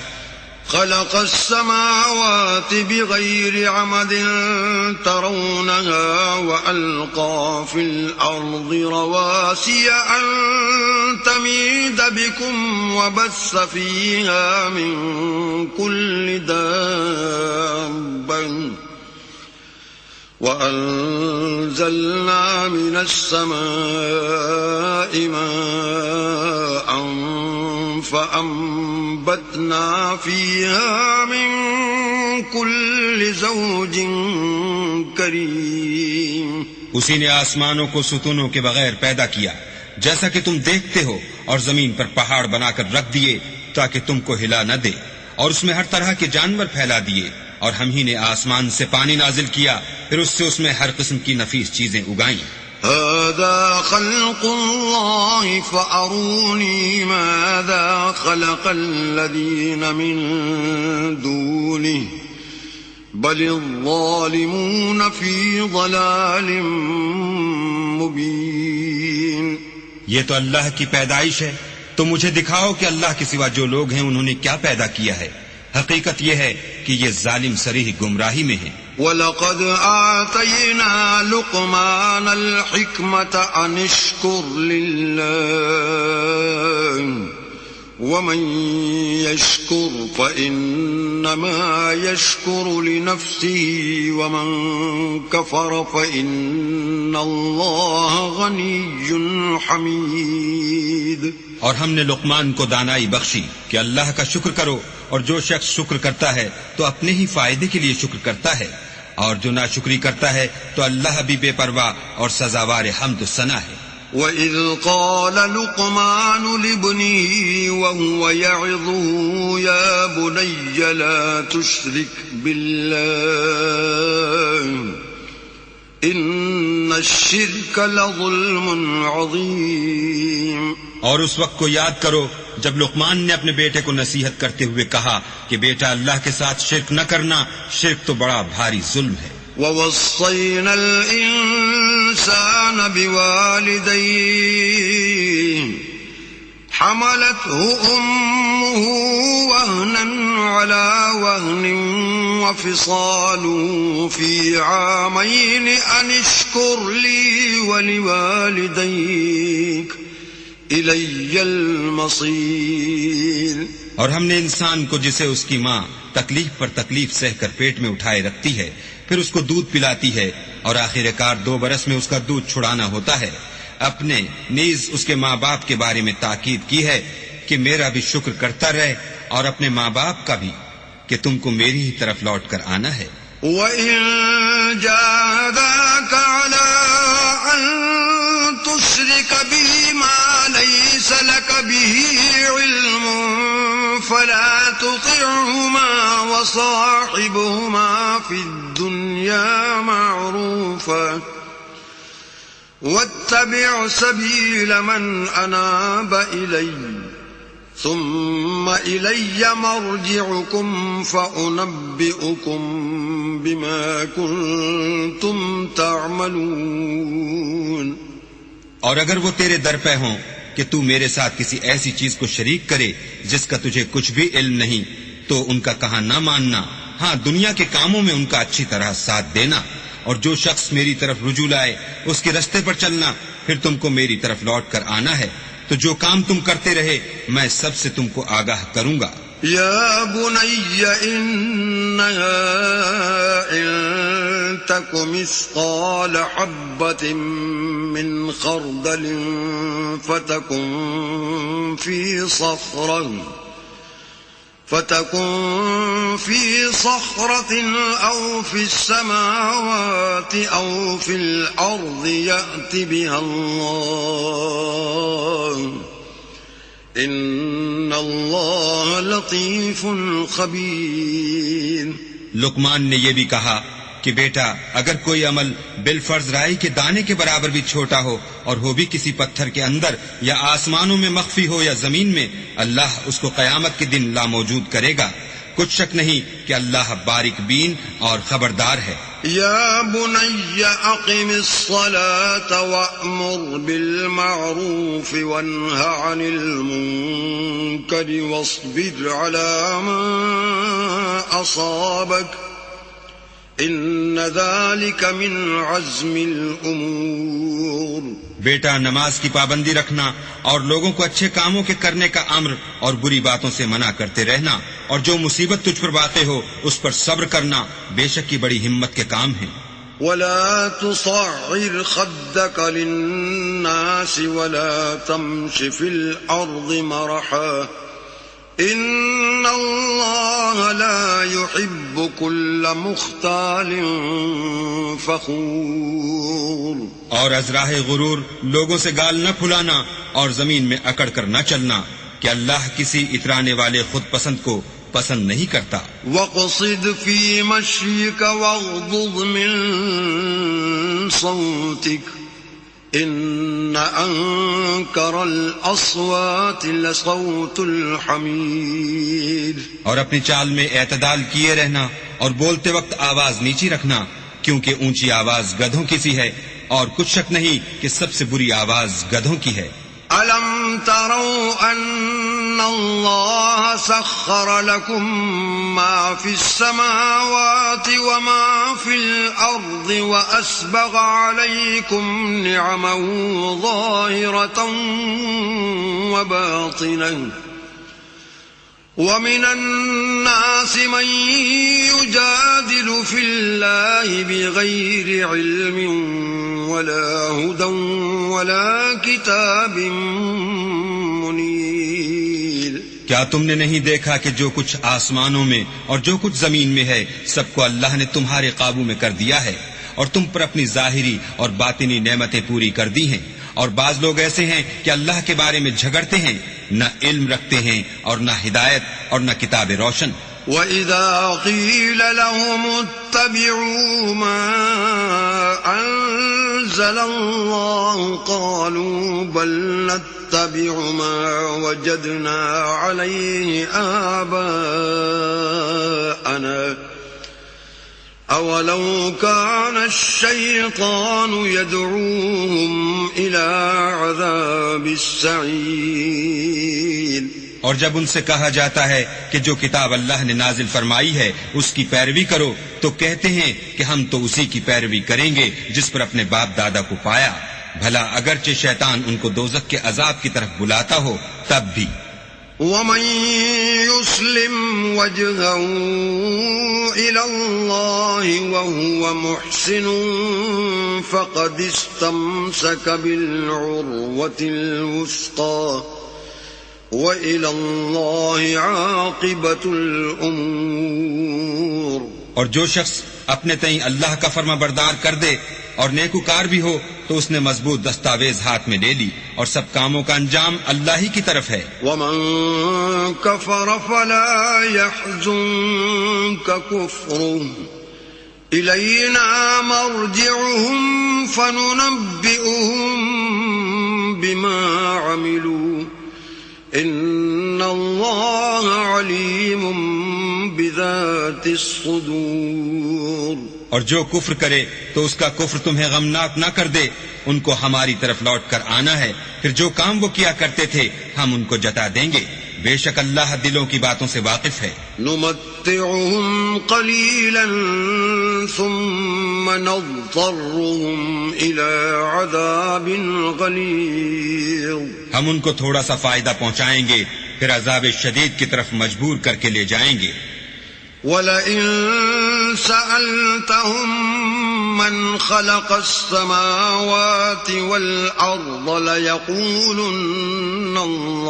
خلق السماوات بغير عمد ترونها وألقى في الأرض رواسي أن تميد بكم وبث فيها من كل دابة وأنزلنا من السماء ماء فأنبتنا فيها من كل زوج كريم. اسی نے آسمانوں کو ستونوں کے بغیر پیدا کیا جیسا کہ تم دیکھتے ہو، اور زمین پر پہاڑ بنا کر رکھ دیے تاکہ تم کو ہلا نہ دے، اور اس میں ہر طرح کے جانور پھیلا دیے، اور ہم ہی نے آسمان سے پانی نازل کیا، پھر اس سے اس میں ہر قسم کی نفیس چیزیں اگائیں. هذا خلق الله فأروني ماذا خلق الذين من دونه بل الظالمون في ضلال مبين. یہ تو اللہ کی پیدائش ہے، تو مجھے دکھاؤ کہ اللہ کے سوا جو لوگ ہیں انہوں نے کیا پیدا کیا ہے. حقیقت یہ ہے کہ یہ ظالم صریح گمراہی میں ہیں. وَلَقَدْ آتَيْنَا لُقْمَانَ الْحِكْمَةَ أَنِ اشْكُرْ لِلَّهِ ومن يشكر فإنما يشكر لنفسه ومن كفر فإن الله غني حميد. اور ہم نے لقمان کو دانائی بخشی کہ اللہ کا شکر کرو، اور جو شخص شکر کرتا ہے تو اپنے ہی فائدے کے لیے شکر کرتا ہے، اور جو ناشکری کرتا ہے تو اللہ بھی بے پرواہ اور سزاوار حمد و ثنا ہے. وَإِذْ قَالَ لُقْمَانُ لِابْنِهِ وَهُوَ يَعِظُهُ يَا بُنَيَّ لَا تُشْرِكْ بِاللَّهِ إِنَّ الشِّرْكَ لَظُلْمٌ عَظِيمٌ. اور اس وقت کو یاد کرو جب لقمان نے اپنے بیٹے کو نصیحت کرتے ہوئے کہا کہ بیٹا اللہ کے ساتھ شرک نہ کرنا، شرک تو بڑا بھاری ظلم ہے. وَوَصَّيْنَا الْإِنسَانَ بِوَالِدَيْهِ حَمَلَتْهُ أُمُّهُ وَهْنًا عَلَى وَهْنٍ وَفِصَالُهُ فِي عَامَيْنِ أَنِ اشْكُرْ لِي وَلِوَالِدَيْكَ إِلَيَّ الْمَصِيرُ. اور ہم نے انسان کو جسے اس کی ماں تکلیف پر تکلیف سہ کر پیٹ میں اٹھائے رکھتی ہے، پھر اس کو دودھ پلاتی ہے، اور آخر کار 2 برس میں اس کا دودھ چھڑانا ہوتا ہے، اپنے نیز اس کے ماں باپ کے بارے میں تاکید کی ہے کہ میرا بھی شکر کرتا رہے، اور اپنے ماں باپ کا بھی کہ تم کو میری ہی طرف لوٹ کر آنا ہے. وَإِن جَاهَدَاكَ عَلَىٰ أَن تُشْرِكَ بِي مَا لَيْسَ لَكَ بِهِ عِلْمٌ فَلَا تُطِعْهُمَا وَصَاحِبْهُمَا فِي الدُّنْيَا مَعْرُوفًا وَاتَّبِعْ سَبِيلَ مَنْ أَنَابَ إِلَيَّ ثُمَّ إِلَيَّ مَرْجِعُكُمْ فَأُنَبِّئُكُمْ بِمَا كُنْتُمْ تَعْمَلُونَ. اور اگر وہ تیرے در پہ ہوں کہ تو میرے ساتھ کسی ایسی چیز کو شریک کرے جس کا تجھے کچھ بھی علم نہیں، تو ان کا کہا نہ ماننا، ہاں دنیا کے کاموں میں ان کا اچھی طرح ساتھ دینا، اور جو شخص میری طرف رجوع لائے اس کے رستے پر چلنا، پھر تم کو میری طرف لوٹ کر آنا ہے، تو جو کام تم کرتے رہے میں سب سے تم کو آگاہ کروں گا. یا بنی انہا ان تک مثقال حبت من خردل فتكن في صخرة أو في السماوات أو في الأرض يأت بها الله إن الله لطيف خبير. لقمان نے یہ بھی کہا کہ بیٹا اگر کوئی عمل بالفرض رائی کے دانے کے برابر بھی چھوٹا ہو اور ہو بھی کسی پتھر کے اندر یا آسمانوں میں مخفی ہو یا زمین میں، اللہ اس کو قیامت کے دن لاموجود کرے گا. کچھ شک نہیں کہ اللہ باریک بین اور خبردار ہے. یا بنی اقم الصلاة وأمر بالمعروف وانہ عن المنکر واصبر على ما أصابك ان ذلك من عزم الامور. بیٹا نماز کی پابندی رکھنا اور لوگوں کو اچھے کاموں کے کرنے کا امر اور بری باتوں سے منع کرتے رہنا، اور جو مصیبت تجھ پر واقع ہو اس پر صبر کرنا بے شک کی بڑی ہمت کے کام ہیں. ولا تصعر خدك للناس ولا تمش في الارض مرحا ان اللہ لا يحب كل مختال فخور. اور از راہ غرور لوگوں سے گال نہ پھلانا اور زمین میں اکڑ کر نہ چلنا کہ اللہ کسی اترانے والے خود پسند کو پسند نہیں کرتا. وَاقْصِدْ فِي مَشْيِكَ وَاغْضُضْ مِنْ صَوْتِكَ إِنَّ أَنكَرَ الْأَصْوَاتِ لَصَوْتُ الْحَمِيرِ. اور اپنی چال میں اعتدال کیے رہنا اور بولتے وقت آواز نیچی رکھنا، کیونکہ اونچی آواز گدھوں کی سی ہے، اور کچھ شک نہیں کہ سب سے بری آواز گدھوں کی ہے. أَلَمْ تَرَوْا أَنَّ اللَّهَ سَخَّرَ لَكُم مَّا فِي السَّمَاوَاتِ وَمَا فِي الْأَرْضِ وَأَسْبَغَ عَلَيْكُمْ نِعَمَهُ ظَاهِرَةً وَبَاطِنَةً ومن الناس من يجادل في الله بغير علم ولا هدى ولا كتاب منير. کیا تم نے نہیں دیکھا کہ جو کچھ آسمانوں میں اور جو کچھ زمین میں ہے سب کو اللہ نے تمہارے قابو میں کر دیا ہے اور تم پر اپنی ظاہری اور باطنی نعمتیں پوری کر دی ہیں. اور بعض لوگ ایسے ہیں کہ اللہ کے بارے میں جھگڑتے ہیں، نہ علم رکھتے ہیں اور نہ ہدایت اور نہ کتاب روشن. وَإِذَا قِيلَ لَهُمُ اتَّبِعُوا مَا أَنزَلَ اللَّهُ قَالُوا بَلْ نَتَّبِعُ مَا وَجَدْنَا عَلَيْهِ آبَاءَنَا أَوَلَوْ كَانَ الشَّيْطَانُ يَدْعُوهُمْ إِلَى عَذَابِ السَّعِيرِ. اور جب ان سے کہا جاتا ہے کہ جو کتاب اللہ نے نازل فرمائی ہے اس کی پیروی کرو تو کہتے ہیں کہ ہم تو اسی کی پیروی کریں گے جس پر اپنے باپ دادا کو پایا. بھلا اگرچہ شیطان ان کو دوزخ کے عذاب کی طرف بلاتا ہو تب بھی. وَمَن يُسْلِمْ وَجْهَهُ إِلَى اللَّهِ وَهُوَ مُحْسِنٌ فَقَدِ اسْتَمْسَكَ بِالْعُرْوَةِ الْوُثْقَى وَإِلَى اللَّهِ عَاقِبَةُ الْأُمُورِ. اور جو شخص اپنے تئیں اللہ کا فرما بردار کر دے اور نیکوکار بھی ہو تو اس نے مضبوط دستاویز ہاتھ میں لے لی اور سب کاموں کا انجام اللہ ہی کی طرف ہے. وَمَن كَفَرَ فَلَا يَحْزُنكَ كُفْرُهُ إِلَيْنَا مَرْجِعُهُمْ فَنُنَبِّئُهُم بِمَا عَمِلُوا إِنَّ اللَّهَ عَلِيمٌ بِذَاتِ الصُّدُورِ. اور جو کفر کرے تو اس کا کفر تمہیں غمناک نہ کر دے. ان کو ہماری طرف لوٹ کر آنا ہے، پھر جو کام وہ کیا کرتے تھے ہم ان کو جتا دیں گے. بے شک اللہ دلوں کی باتوں سے واقف ہے. نُمَتِّعُهُمْ قَلِيلًا ثُمَّ نَضْطَرُّهُمْ إِلَى عَذَابٍ غَلِيظٍ. ہم ان کو تھوڑا سا فائدہ پہنچائیں گے پھر عذاب شدید کی طرف مجبور کر کے لے جائیں گے. وَلَئِن سَأَلْتَهُم مَّنْ خَلَقَ السَّمَاوَاتِ وَالْأَرْضَ لَيَقُولُنَّ اللَّهُ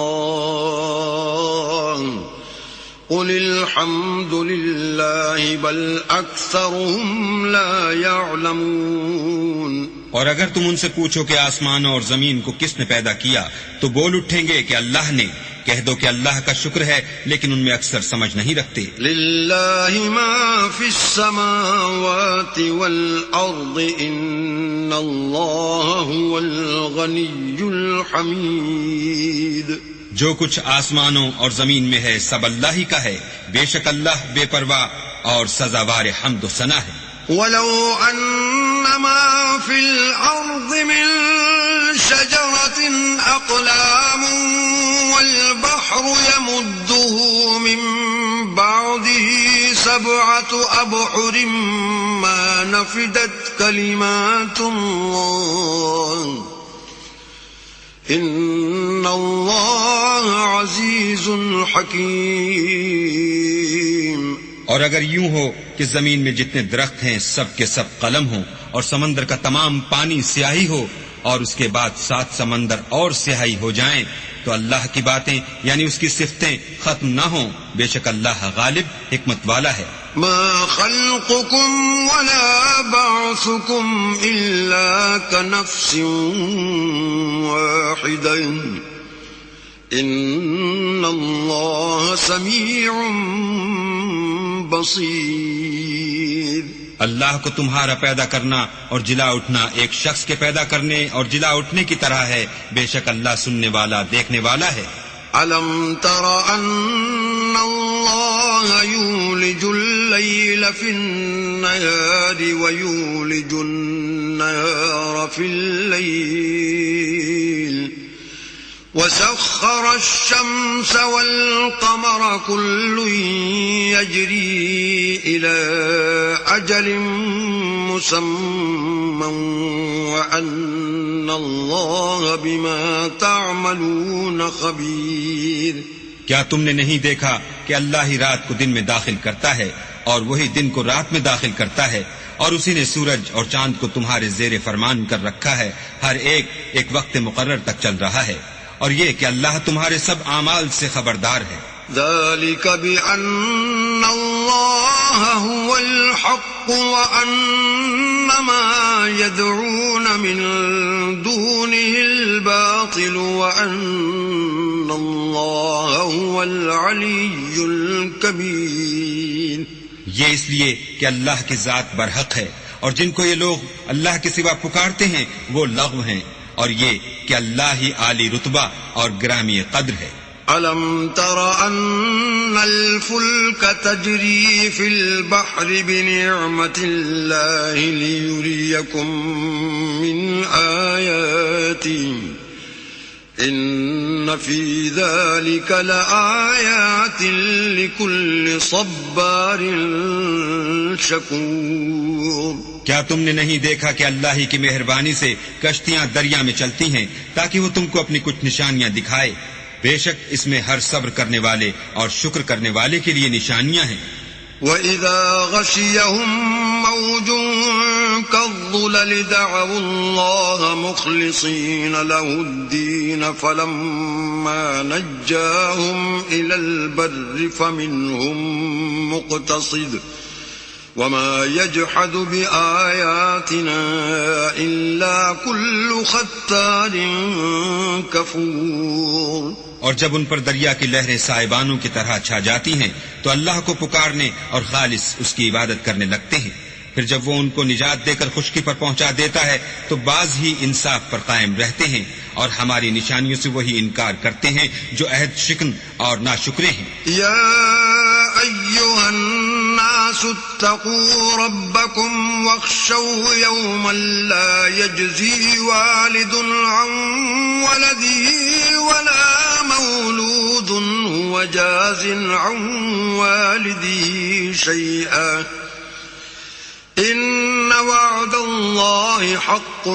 قُلِ الْحَمْدُ لِلَّهِ بَلْ أَكْثَرُهُمْ لَا يَعْلَمُونَ. اور اگر تم ان سے پوچھو کہ آسمانوں اور زمین کو کس نے پیدا کیا تو بول اٹھیں گے کہ اللہ نے. کہہ دو کہ اللہ کا شکر ہے لیکن ان میں اکثر سمجھ نہیں رکھتے. للہ ما فی السماوات والارض ان اللہ هو الغنی الحمید. جو کچھ آسمانوں اور زمین میں ہے سب اللہ ہی کا ہے. بے شک اللہ بے پرواہ اور سزاوار حمد و ثنا ہے. وَلَوْ أَنَّ مَا فِي الْأَرْضِ مِن شَجَرَةٍ أَقْلَامٌ وَالْبَحْرُ يَمُدُّهُ مِن بَعْدِهِ سَبْعَةُ أَبْحُرٍ مَا نَفِدَتْ كَلِمَاتُ اللَّهِ إِنَّ اللَّهَ عَزِيزٌ حَكِيمٌ. اور اگر یوں ہو کہ زمین میں جتنے درخت ہیں سب کے سب قلم ہوں اور سمندر کا تمام پانی سیاہی ہو اور اس کے بعد 7 سمندر اور سیاہی ہو جائیں تو اللہ کی باتیں یعنی اس کی صفتیں ختم نہ ہوں. بے شک اللہ غالب حکمت والا ہے. ما خلقكم ولا بعثكم إلا كنفس واحدة إن الله سميع بصیر. اللہ کو تمہارا پیدا کرنا اور جلا اٹھنا ایک شخص کے پیدا کرنے اور جلا اٹھنے کی طرح ہے. بے شک اللہ سننے والا دیکھنے والا ہے. أَلَمْ تَرَ أَنَّ اللَّهَ يُولِجُ اللَّيْلَ فِي النَّهَارِ وَيُولِجُ النَّهَارَ فِي اللَّيْلِ وَسَخَّرَ الشَّمْسَ وَالْقَمَرَ كُلٌّ يَجْرِي إِلَى أَجَلٍ مُّسَمًّى وَأَنَّ اللَّهَ بِمَا تَعْمَلُونَ خَبِيرٌ. کیا تم نے نہیں دیکھا کہ اللہ ہی رات کو دن میں داخل کرتا ہے اور وہی دن کو رات میں داخل کرتا ہے، اور اسی نے سورج اور چاند کو تمہارے زیر فرمان کر رکھا ہے، ہر ایک وقت مقرر تک چل رہا ہے، اور یہ کہ اللہ تمہارے سب اعمال سے خبردار ہے۔ ذلك بأن الله هو الحق وأن ما يدعون من دونه الباطل وأن الله هو العلي الكبير۔ یہ اس لیے کہ اللہ کی ذات برحق ہے، اور جن کو یہ لوگ اللہ کے سوا پکارتے ہیں وہ لغو ہیں، اور یہ کہ اللہ ہی عالی رتبہ اور گرامی قدر ہے۔ أَلَمْ تَرَ أَنَّ الْفُلْكَ تَجْرِي فِي الْبَحْرِ بِنِعْمَةِ اللَّهِ لِيُرِيَكُم مِّنْ آيَاتِهِ إِنَّ فِي ذَلِكَ لَآيَاتٍ لِكُلِّ صَبَّارٍ شَكُورٍ۔ کیا تم نے نہیں دیکھا کہ اللہ ہی کی مہربانی سے کشتیاں دریا میں چلتی ہیں تاکہ وہ تم کو اپنی کچھ نشانیاں دکھائے؟ بے شک اس میں ہر صبر کرنے والے اور شکر کرنے والے کے لیے نشانیاں ہیں۔ وَإِذَا غَشِيَهُم مَّوْجٌ كَالظُّلَلِ دَعَوُا اللَّهَ مُخْلِصِينَ لَهُ الدِّينَ فَلَمَّا نَجَّاهُمْ إِلَى الْبَرِّ فَمِنْهُم مُّقْتَصِدٌ وَمَا يَجْحَدُ بِآيَاتِنَا إِلَّا كُلُّ خَتَّارٍ كَفُورٍ۔ اور جب ان پر دریا کی لہریں سائبانوں کی طرح چھا جاتی ہیں تو اللہ کو پکارنے اور خالص اس کی عبادت کرنے لگتے ہیں، پھر جب وہ ان کو نجات دے کر خشکی پر پہنچا دیتا ہے تو بعض ہی انصاف پر قائم رہتے ہیں، اور ہماری نشانیوں سے وہی انکار کرتے ہیں جو عہد شکن اور ناشکرے ہیں۔ یا ایھا الناس اتقوا ربکم واخشوا یوما لا یجزی والد عن ولده ولا مولود هو جاز عن والده شيئا إن وعد الله حق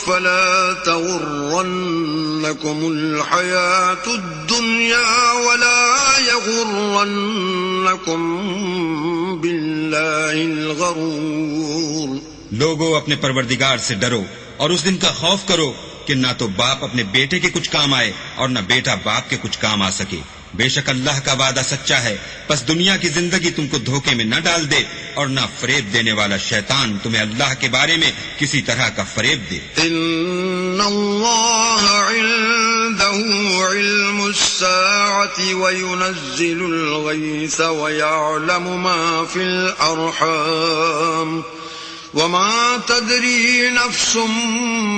فلا تغرنكم الحياة الدنيا ولا يغرنكم بالله الغرور۔ لوگو اپنے پروردگار سے ڈرو اور اس دن کا خوف کرو کہ نہ تو باپ اپنے بیٹے کے کچھ کام آئے اور نہ بیٹا باپ کے کچھ کام آ سکے۔ بے شک اللہ کا وعدہ سچا ہے، پس دنیا کی زندگی تم کو دھوکے میں نہ ڈال دے، اور نہ فریب دینے والا شیطان تمہیں اللہ کے بارے میں کسی طرح کا فریب دے۔ ان اللہ عنده علم الساعة وينزل الغيث ويعلم ما في الأرحام وما تدري نفس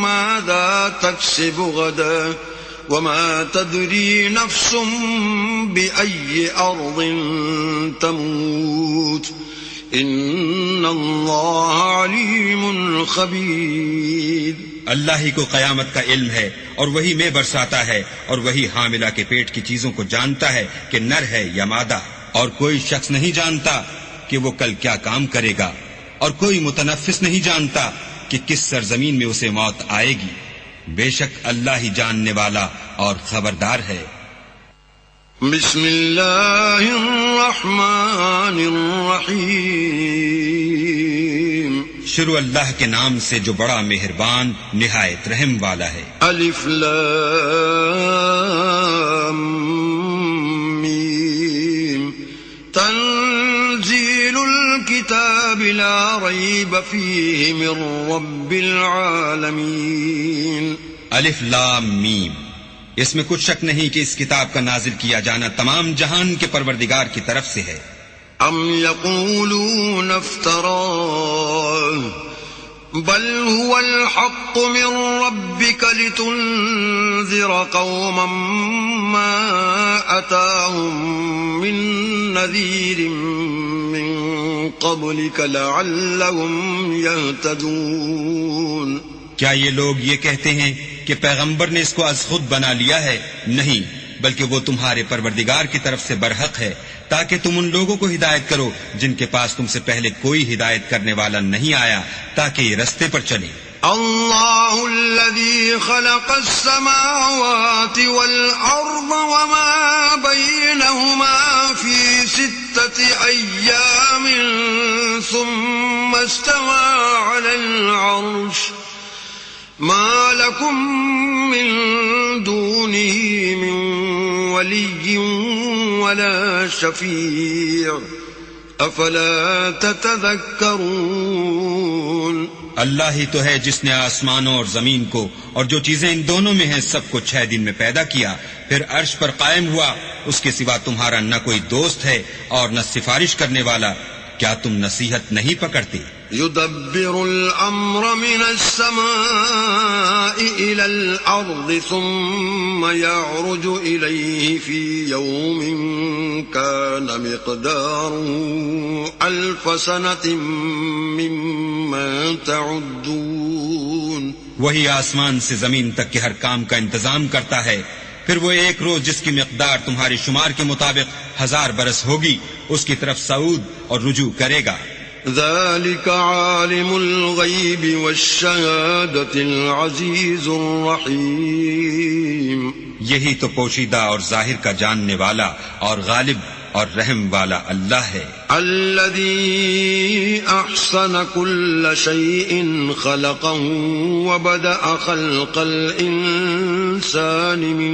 ماذا تكسب غدا وما تدري نفس بأي أرض تموت إن الله عليم خبير۔ اللہ ہی کو قیامت کا علم ہے، اور وہی میں برساتا ہے، اور وہی حاملہ کے پیٹ کی چیزوں کو جانتا ہے کہ نر ہے یا مادہ، اور کوئی شخص نہیں جانتا کہ وہ کل کیا کام کرے گا، اور کوئی متنفس نہیں جانتا کہ کس سرزمین میں اسے موت آئے گی۔ بے شک اللہ ہی جاننے والا اور خبردار ہے۔ بسم اللہ الرحمن الرحیم۔ شروع اللہ کے نام سے جو بڑا مہربان نہایت رحم والا ہے۔ الف لام میم۔ تنزیل الکتاب لا ریب فیہ من رب العالمین۔ الف لام میم، اس میں کچھ شک نہیں کہ اس کتاب کا نازل کیا جانا تمام جہان کے پروردگار کی طرف سے ہے۔ ام یقولون افتراہ بل هو الحق من ربك لتنذر قوما ما أتاهم من نذير من قبلك لعلهم يهتدون۔ کیا یہ لوگ یہ کہتے ہیں کہ پیغمبر نے اس کو از خود بنا لیا ہے؟ نہیں، بلکہ وہ تمہارے پروردگار کی طرف سے برحق ہے تاکہ تم ان لوگوں کو ہدایت کرو جن کے پاس تم سے پہلے کوئی ہدایت کرنے والا نہیں آیا، تاکہ یہ رستے پر چلے۔ اللہ الذي خلق السماوات والأرض وما بين العرش ما لكم من دونه من ولي ولا شفيع افلا تتذكرون اللہ ہی تو ہے جس نے آسمانوں اور زمین کو اور جو چیزیں ان دونوں میں ہیں سب کو 6 دن میں پیدا کیا، پھر عرش پر قائم ہوا، اس کے سوا تمہارا نہ کوئی دوست ہے اور نہ سفارش کرنے والا، کیا تم نصیحت نہیں پکڑتے؟ يدبر الأمر من السماء إلى الأرض ثم يعرج إليه في يوم كان مقداره 1000 سنة مما تعدون وہی آسمان سے زمین تک کے ہر کام کا انتظام کرتا ہے، پھر وہ ایک روز جس کی مقدار تمہارے شمار کے مطابق 1000 برس ہوگی اس کی طرف صعود اور رجوع کرے گا۔ ذلك عالم الغيب والشهادة العزيز الرحيم یہی تو پوشیدہ اور ظاہر کا جاننے والا اور غالب اور رحم والا اللہ ہے۔ الذي أحسن كل شيء خلقه وبدأ خلق الإنسان من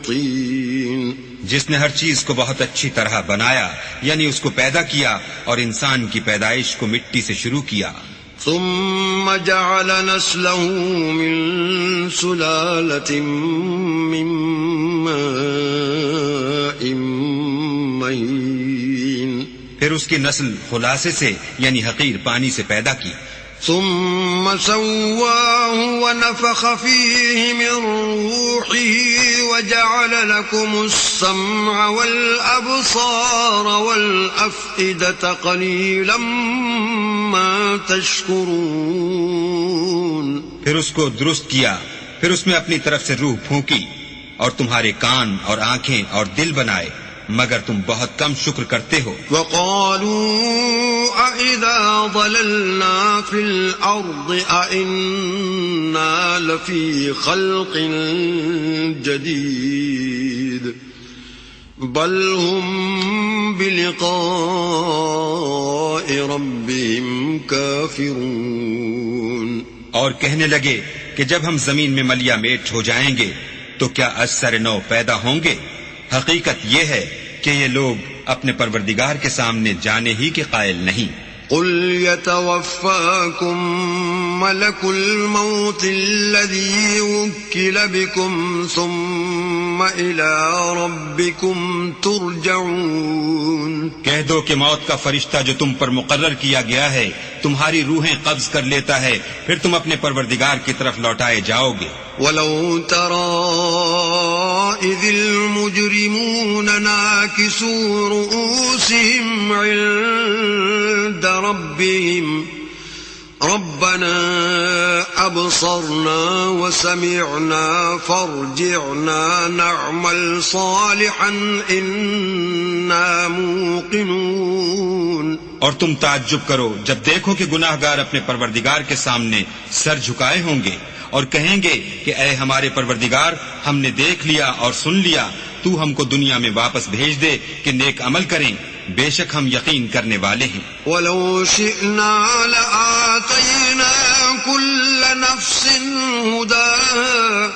طين جس نے ہر چیز کو بہت اچھی طرح بنایا، یعنی اس کو پیدا کیا اور انسان کی پیدائش کو مٹی سے شروع کیا۔ ثم جعل نسله من سلالة من ماء مهين پھر اس کی نسل خلاصے سے یعنی حقیر پانی سے پیدا کی۔ ثم سواه ونفخ فيه من روحه وجعل لكم السمع والأبصار والأفئدة قليلا ما تشكرون پھر اس کو درست کیا، پھر اس میں اپنی طرف سے روح پھونکی اور تمہارے کان اور آنکھیں اور دل بنائے، مگر تم بہت کم شکر کرتے ہو۔ وقالوا أَإِذَا ضَلَلْنَا فِي الْأَرْضِ أَإِنَّا لَفِي خَلْقٍ جَدِيدٍ بَلْ هُمْ بِلِقَاءِ رَبِّهِمْ كَافِرُونَ اور کہنے لگے کہ جب ہم زمین میں ملیا میٹ ہو جائیں گے تو کیا از سر نو پیدا ہوں گے؟ حقیقت یہ ہے کہ یہ لوگ اپنے پروردگار کے سامنے جانے ہی کے قائل نہیں۔ قل يتوفاكم ملك الموت الذي وكل بكم ثم إلى ربكم ترجعون کہہ دو کہ موت کا فرشتہ جو تم پر مقرر کیا گیا ہے تمہاری روحیں قبض کر لیتا ہے، پھر تم اپنے پروردگار کی طرف لوٹائے جاؤ گے۔ وَلَوْ تَرَىٰ إِذِ الْمُجْرِمُونَ نَاكِسُو رُءُوسِهِمْ عِندَ رَبِّهِمْ رَبَّنَا أَبْصَرْنَا وَسَمِعْنَا فَارْجِعْنَا نَعْمَلْ صَالِحًا إِنَّا مُوقِنُونَ اور تم تعجب کرو جب دیکھو کہ گناہ گار اپنے پروردگار کے سامنے سر جھکائے ہوں گے اور کہیں گے کہ اے ہمارے پروردگار، ہم نے دیکھ لیا اور سن لیا، تو ہم کو دنیا میں واپس بھیج دے کہ نیک عمل کریں، بے شک ہم یقین کرنے والے ہیں۔ وَلَوْ شِئْنَا لَآتَيْنَا كُلَّ نَفْسٍ هُدَاهَا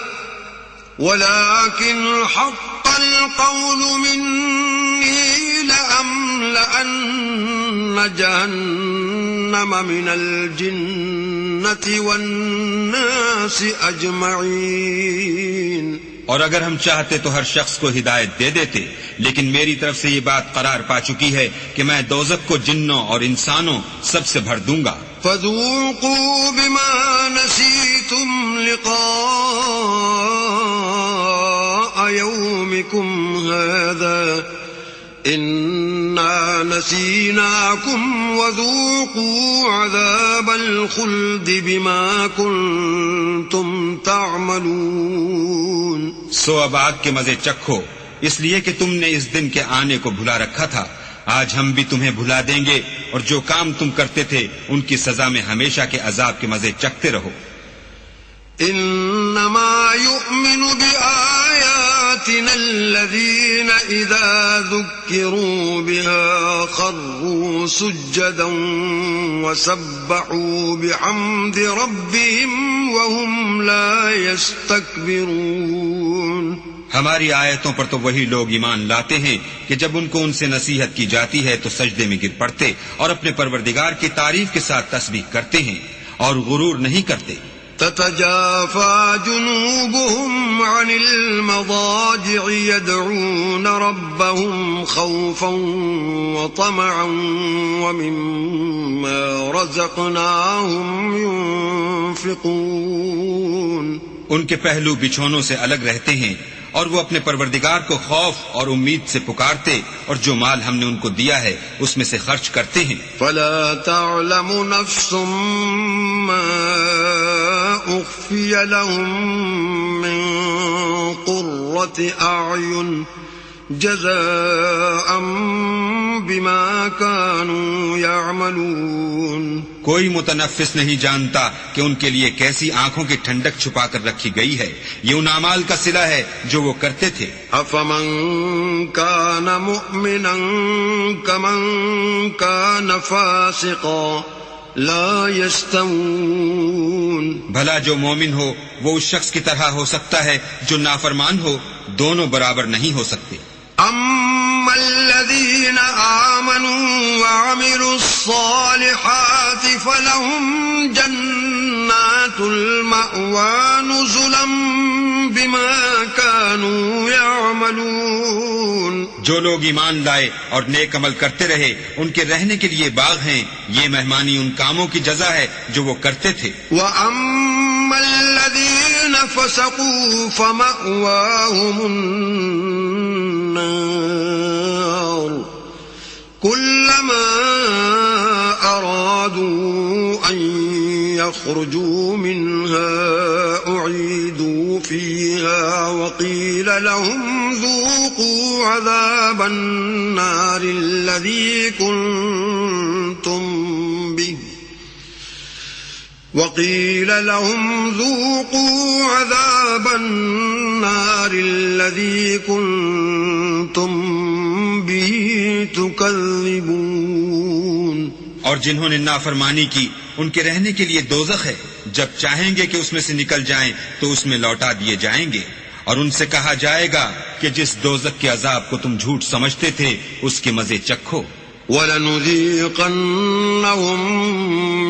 وَلَكِنْ حَقَّ الْقَوْلُ مِنِّي لَأَمْلَأَنَّ جَهَنَّمَ مِنَ الْجِنَّةِ وَالنَّاسِ أَجْمَعِينَ اور اگر ہم چاہتے تو ہر شخص کو ہدایت دے دیتے، لیکن میری طرف سے یہ بات قرار پا چکی ہے کہ میں دوزخ کو جنوں اور انسانوں سب سے بھر دوں گا۔ فَذُوقُوا بِمَا نَسِيتُمْ لِقَاءَ يَوْمِكُمْ هَذَا إِنَّا نَسِينَاكُمْ وَذُوقُوا عَذَابَ الْخُلْدِ بِمَا كُنتُمْ تَعْمَلُونَ سو اب آگ کے مزے چکھو، اس لیے کہ تم نے اس دن کے آنے کو بھلا رکھا تھا، آج ہم بھی تمہیں بھلا دیں گے، اور جو کام تم کرتے تھے ان کی سزا میں ہمیشہ کے عذاب کے مزے چکھتے رہو۔ انما يؤمن بآيات آياتنا الذين إذا ذكروا بها خروا سجدا وسبحوا بحمد ربهم وهم لا يستكبرون. ہماری آیتوں پر تو وہی لوگ ایمان لاتے ہیں کہ جب ان کو ان سے نصیحت کی جاتی ہے تو سجدے میں گر پڑتے اور اپنے پروردگار کی تعریف کے ساتھ تسبیح کرتے ہیں اور غرور نہیں کرتے. تتجافى جنوبهم عن المضاجع يدعون ربهم خوفا وطمعا ومما رزقناهم ينفقون. ان کے پہلو بچھونوں سے الگ رہتے ہیں اور وہ اپنے پروردگار کو خوف اور امید سے پکارتے اور جو مال ہم نے ان کو دیا ہے اس میں سے خرچ کرتے ہیں. فلا تعلم نفس ما اخفي لهم من قرة اعين جزاء بما كانوا يعملون. کوئی متنفس نہیں جانتا کہ ان کے لیے کیسی آنکھوں کی ٹھنڈک چھپا کر رکھی گئی ہے. یہ ان اعمال کا صلہ ہے جو وہ کرتے تھے. افمن كان مؤمنا كمن كان فاسقا لا يستوون. بھلا جو مومن ہو وہ اس شخص کی طرح ہو سکتا ہے جو نافرمان ہو؟ دونوں برابر نہیں ہو سکتے. اما الذين آمنوا وعملوا الصالحات فلهم جنات المأوى نزلا بما كانوا يعملون. جو لوگ ایمان لائے اور نیک عمل کرتے رہے ان کے رہنے کے لیے باغ ہیں. یہ مہمانی ان کاموں کی جزا ہے جو وہ کرتے تھے. وَأَمَّا الَّذِينَ فَسَقُوا فَمَأْوَاهُمُ النَّارُ كُلَّمَا أَرَادُوا أَن يَخْرُجُوا مِنْهَا أُعِيدُوا فِيهَا وَقِيلَ لَهُمْ ذُوقُوا عَذَابَ النَّارِ الَّذِي كُنتُمْ بِهِ وَقِيلَ لَهُمْ ذُوقُوا عَذَابَ النَّارِ الَّذِي كُنتُمْ بِهِ تُكَذِّبُونَ. اور جنہوں نے نافرمانی کی ان کے رہنے کے لیے دوزخ ہے. جب چاہیں گے کہ اس میں سے نکل جائیں تو اس میں لوٹا دیے جائیں گے اور ان سے کہا جائے گا کہ جس دوزخ کے عذاب کو تم جھوٹ سمجھتے تھے اس کے مزے چکھو. وَلَنُذِيقَنَّهُم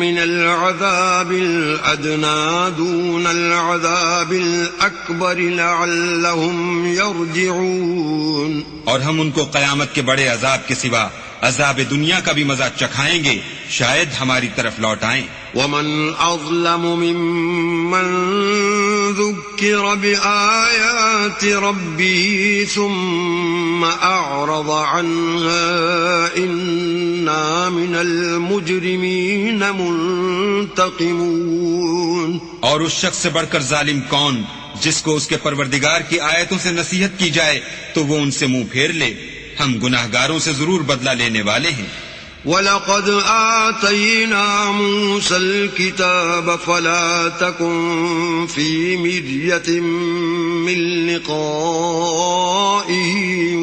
مِّنَ الْعَذَابِ الْأَدْنَىٰ دُونَ الْعَذَابِ الْأَكْبَرِ لَعَلَّهُمْ يَرْجِعُونَ. اور ہم ان کو قیامت کے بڑے عذاب کے سوا عذاب دنیا کا بھی مزہ چکھائیں گے شاید ہماری طرف لوٹ آئیں. وَمَنْ أَظْلَمُ مِمَّنْ ذُكِّرَ بِآيَاتِ رَبِّهِ ثُمَّ أَعْرَضَ عَنْهَا إِنَّا مِنَ الْمُجْرِمِينَ مُنْتَقِمُونَ. اور اس شخص سے بڑھ کر ظالم کون جس کو اس کے پروردگار کی آیتوں سے نصیحت کی جائے تو وہ ان سے منہ پھیر لے. ہم گناہگاروں سے ضرور بدلہ لینے والے ہیں. وَلَقَدْ آتَيْنَا مُوسَى الْكِتَابَ فَلَا تَكُنْ فِي مِرْيَةٍ مِّن لِقَائِهِ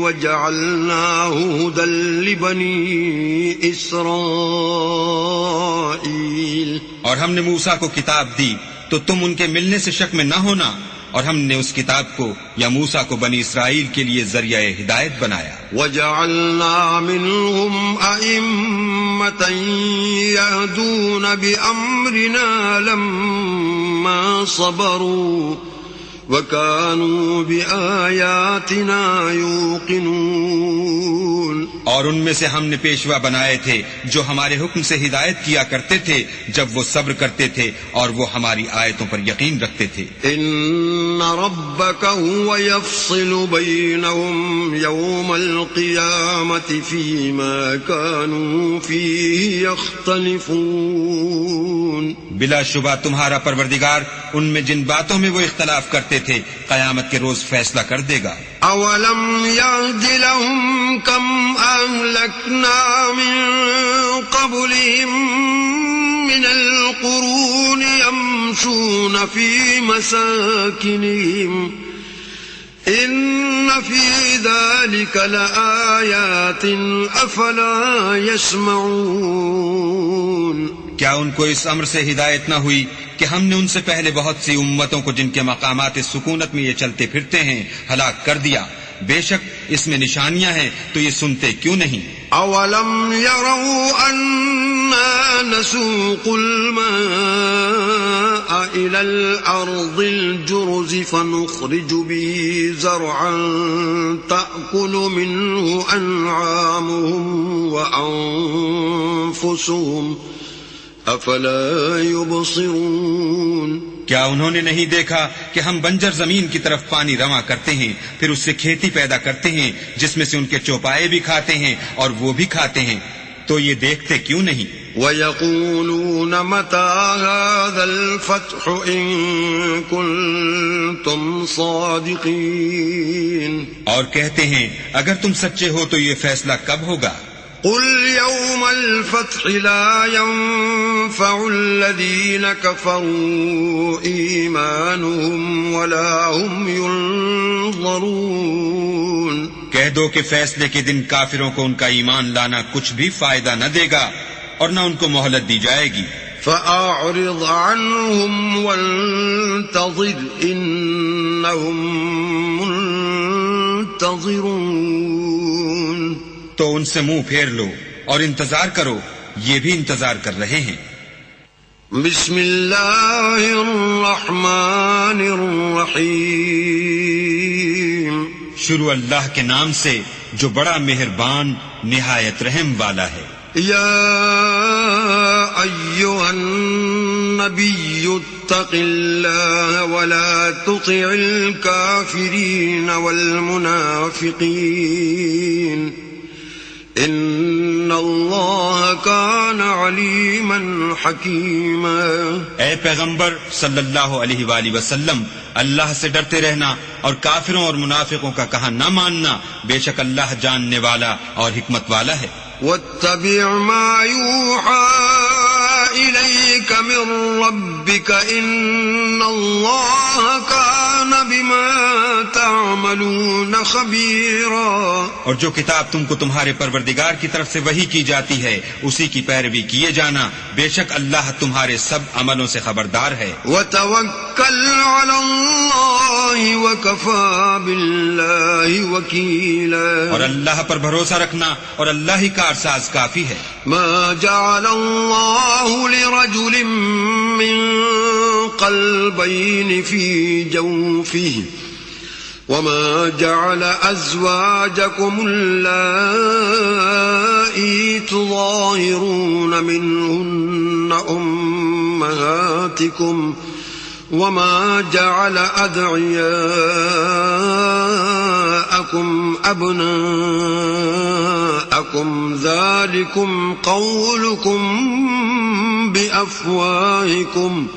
وَجَعَلْنَاهُ هُدًى لِبَنِي إِسْرَائِيلَ. اور ہم نے موسیٰ کو کتاب دی تو تم ان کے ملنے سے شک میں نہ ہونا اور ہم نے اس کتاب کو یا موسیٰ کو بنی اسرائیل کے لیے ذریعہ ہدایت بنایا. وَجَعَلْنَا مِنْهُمْ أَئِمَّةً يَهْدُونَ بِأَمْرِنَا لَمَّا صَبَرُوا وَكَانُوا بِآيَاتِنَا يُوقِنُونَ. اور ان میں سے ہم نے پیشوا بنائے تھے جو ہمارے حکم سے ہدایت کیا کرتے تھے جب وہ صبر کرتے تھے اور وہ ہماری آیتوں پر یقین رکھتے تھے. إِنَّ رَبَّكَ هُوَ يَفْصِلُ بَيْنَهُمْ يَوْمَ الْقِيَامَةِ فِيمَا كَانُوا فِيهِ يَخْتَلِفُونَ. بلا شبہ تمہارا پروردگار ان میں جن باتوں میں وہ اختلاف کرتے تھے قیامت کے روز فیصلہ کر دے گا. أَوَلَمْ يَعْدِ لَهُمْ كَمْ أَهْلَكْنَا مِنْ قَبْلِهِمْ مِنَ الْقُرُونِ يَمْشُونَ فِي مَسَاكِنِهِمْ إِنَّ في ذلك لآيات أفلا يسمعون. کیا ان کو اس امر سے ہدایت نہ ہوئی کہ ہم نے ان سے پہلے بہت سی امتوں کو جن کے مقامات سکونت میں یہ چلتے پھرتے ہیں ہلاک کر دیا؟ بے شک اس میں نشانیاں ہیں، تو یہ سنتے کیوں نہیں؟ أولم يروا أنا نسوق الماء إلى الأرض الجرز فنخرج به زرعا تأكل منه أنعامهم وأنفسهم أفلا يبصرون. کیا انہوں نے نہیں دیکھا کہ ہم بنجر زمین کی طرف پانی رواں کرتے ہیں، پھر اس سے کھیتی پیدا کرتے ہیں جس میں سے ان کے چوپائے بھی کھاتے ہیں اور وہ بھی کھاتے ہیں، تو یہ دیکھتے کیوں نہیں؟ وَيَقُولُونَ مَتَى هَذَا الْفَتْحُ إِن كُنتُمْ صَادِقِينَ. اور کہتے ہیں اگر تم سچے ہو تو یہ فیصلہ کب ہوگا؟ قل يوم الفتح لا ينفع الذين كفروا إيمانهم ولا هم ينظرون. کہہ دو کہ فیصلے کے دن کافروں کو ان کا ایمان لانا کچھ بھی فائدہ نہ دے گا اور نہ ان کو مہلت دی جائے گی. فأعرض عنهم وانتظر إنهم منتظرون. تو ان سے منہ پھیر لو اور انتظار کرو، یہ بھی انتظار کر رہے ہیں. بسم اللہ الرحمن الرحیم. شروع اللہ کے نام سے جو بڑا مہربان نہایت رحم والا ہے. یا ایھا النبی اتق اللہ ولا تطع الکافرین والمنافقین ان اللہ کان علیما حکیما. اے پیغمبر صلی اللہ علیہ وآلہ وسلم، اللہ سے ڈرتے رہنا اور کافروں اور منافقوں کا کہا نہ ماننا، بے شک اللہ جاننے والا اور حکمت والا ہے. واتبع ما یوحى الیک من ربک ان اللہ کان بما تعملون خبیرا. اور جو کتاب تم کو تمہارے پروردگار کی طرف سے وحی کی جاتی ہے اسی کی پیروی کیے جانا، بے شک اللہ تمہارے سب عملوں سے خبردار ہے. وتوکل علی اللہ وکفی باللہ وکیلا. اور اللہ پر بھروسہ رکھنا اور اللہ ہی کارساز کافی ہے. ما جعل اللہ لرجل من قلبین فی جوفہ وما جعل أزواجكم اللائي تظاهرون منهن أمهاتكم وما جعل أدعياءكم أبناءكم ذلكم قولكم بأفواهكم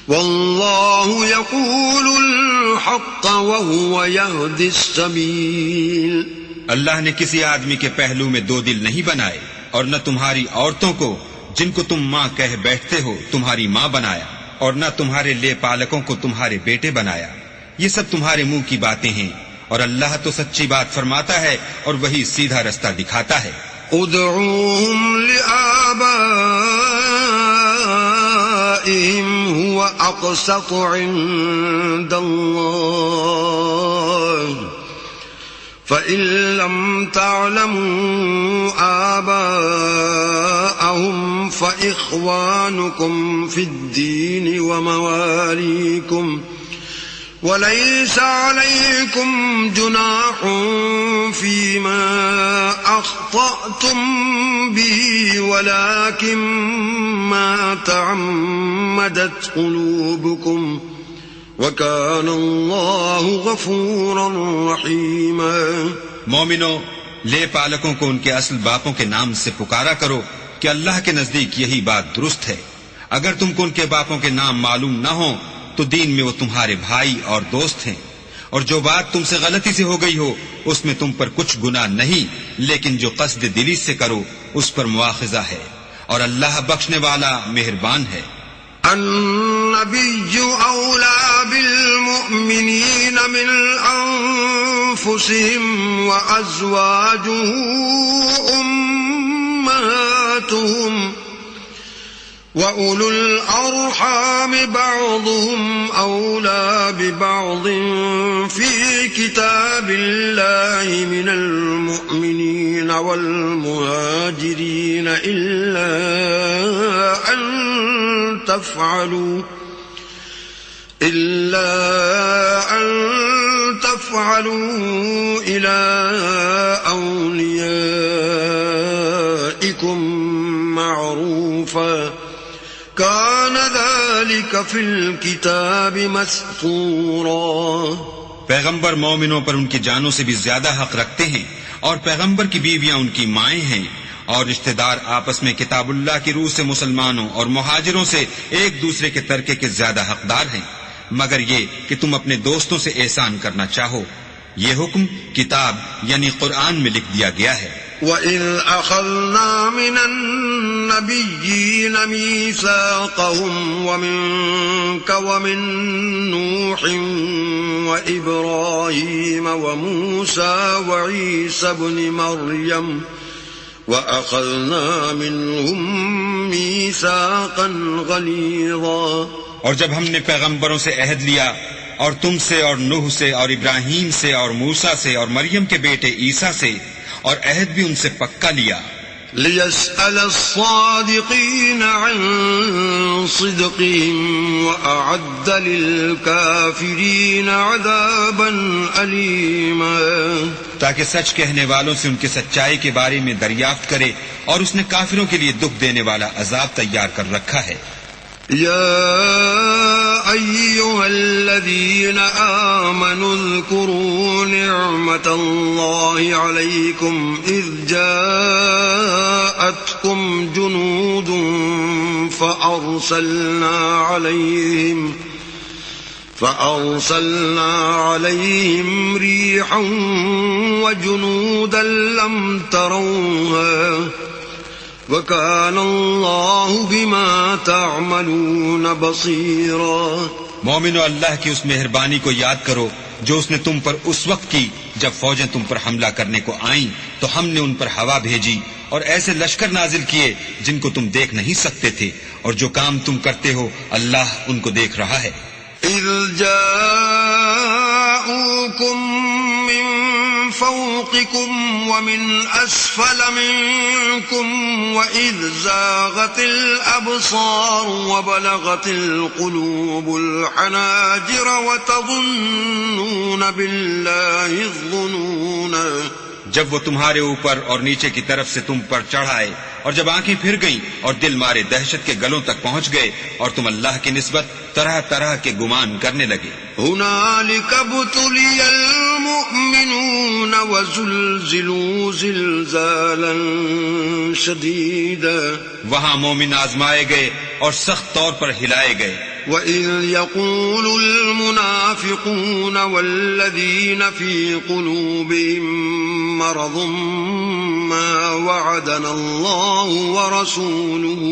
والله يقول الحق وهو يهدي السبيل. اللہ نے کسی آدمی کے پہلو میں دو دل نہیں بنائے اور نہ تمہاری عورتوں کو جن کو تم ماں کہہ بیٹھتے ہو تمہاری ماں بنایا اور نہ تمہارے لے پالکوں کو تمہارے بیٹے بنایا. یہ سب تمہارے منہ کی باتیں ہیں اور اللہ تو سچی بات فرماتا ہے اور وہی سیدھا رستہ دکھاتا ہے. ادعوهم لآبائهم هو أقسط عند الله فإن لم تعلموا آباءهم فإخوانكم في الدين ومواليكم وليس عليكم جناح فيما أخطأتم به ولكن ما تعمدت قلوبكم وكان الله غفورا رحيما. مومنو، لے پالکوں کو ان کے اصل باپوں کے نام سے پکارا کرو کہ اللہ کے نزدیک یہی بات درست ہے. اگر تم کو ان کے باپوں کے نام معلوم نہ ہوں تو دین میں وہ تمہارے بھائی اور دوست ہیں، اور جو بات تم سے غلطی سے ہو گئی ہو اس میں تم پر کچھ گناہ نہیں، لیکن جو قصد دلی سے کرو اس پر مواخذہ ہے، اور اللہ بخشنے والا مہربان ہے. النبي أولى بالمؤمنين من أنفسهم وأزواجه أمهاتهم وأولو الأرحام بعضهم أولى ببعض في كتاب الله من المؤمنين والمهاجرين إلا أن تفعلوا إلى أوليائكم معروفا كان ذلك في الكتاب مسطورا. پیغمبر مومنوں پر ان کی جانوں سے بھی زیادہ حق رکھتے ہیں، اور پیغمبر کی بیویاں ان کی مائیں ہیں، اور رشتہ دار آپس میں کتاب اللہ کی روح سے مسلمانوں اور مہاجروں سے ایک دوسرے کے ترکے کے زیادہ حقدار ہیں، مگر یہ کہ تم اپنے دوستوں سے احسان کرنا چاہو. یہ حکم کتاب یعنی قرآن میں لکھ دیا گیا ہے. وَإِذْ أَخَذْنَا مِنَ النَّبِيِّينَ مِيثَاقَهُمْ وَمِنكَ وَمِن نُوحٍ وَإِبْرَاهِيمَ وَمُوسَى وَعِيسَى ابْنِ مَرْيَمَ وَأَخَذْنَا مِنْهُمْ مِيثَاقًا غَلِيظًا. اور جب ہم نے پیغمبروں سے عہد لیا، اور تم سے اور نوح سے اور ابراہیم سے اور موسیٰ سے اور مریم کے بیٹے عیسیٰ سے، اور عہد بھی ان سے پکا لیا. لِيَسْأَلَ الصَّادِقِينَ عَن صِدْقِهِمْ وَأَعَدَّ لِلْكَافِرِينَ عَذَابًا أَلِيمًا. تاکہ سچ کہنے والوں سے ان کی سچائی کے بارے میں دریافت کرے، اور اس نے کافروں کے لیے دکھ دینے والا عذاب تیار کر رکھا ہے. يا أيها الذين آمنوا اذكروا نعمة الله عليكم إذ جاءتكم جنود فأرسلنا عليهم ريحا وجنودا لم تروها وَكَانَ اللَّهُ بِمَا تَعْمَلُونَ بَصِيرًا. مومنو، اللہ کی اس مہربانی کو یاد کرو جو اس نے تم پر اس وقت کی جب فوجیں تم پر حملہ کرنے کو آئیں تو ہم نے ان پر ہوا بھیجی اور ایسے لشکر نازل کیے جن کو تم دیکھ نہیں سکتے تھے، اور جو کام تم کرتے ہو اللہ ان کو دیکھ رہا ہے. إِذْ جَاءُوكُم مِّن فَوْقِكُمْ وَمِنْ أَسْفَلَ مِنكُمْ وَإِذْ زَاغَتِ الْأَبْصَارُ وَبَلَغَتِ الْقُلُوبُ الْحَنَاجِرَ وَتَظُنُّونَ بِاللَّهِ الظُّنُونَ. جب وہ تمہارے اوپر اور نیچے کی طرف سے تم پر چڑھائے، اور جب آنکھیں پھر گئیں اور دل مارے دہشت کے گلوں تک پہنچ گئے، اور تم اللہ کی نسبت طرح طرح کے گمان کرنے لگے. هنالك ابتلي المؤمنون وزلزلوا زلزالا شديدا. وہاں مومن آزمائے گئے اور سخت طور پر ہلائے گئے. وَإِذْ يَقُولُ الْمُنَافِقُونَ وَالَّذِينَ فِي قُلُوبِهِم مَّرَضٌ مَّا وَعَدَنَا اللَّهُ وَرَسُولُهُ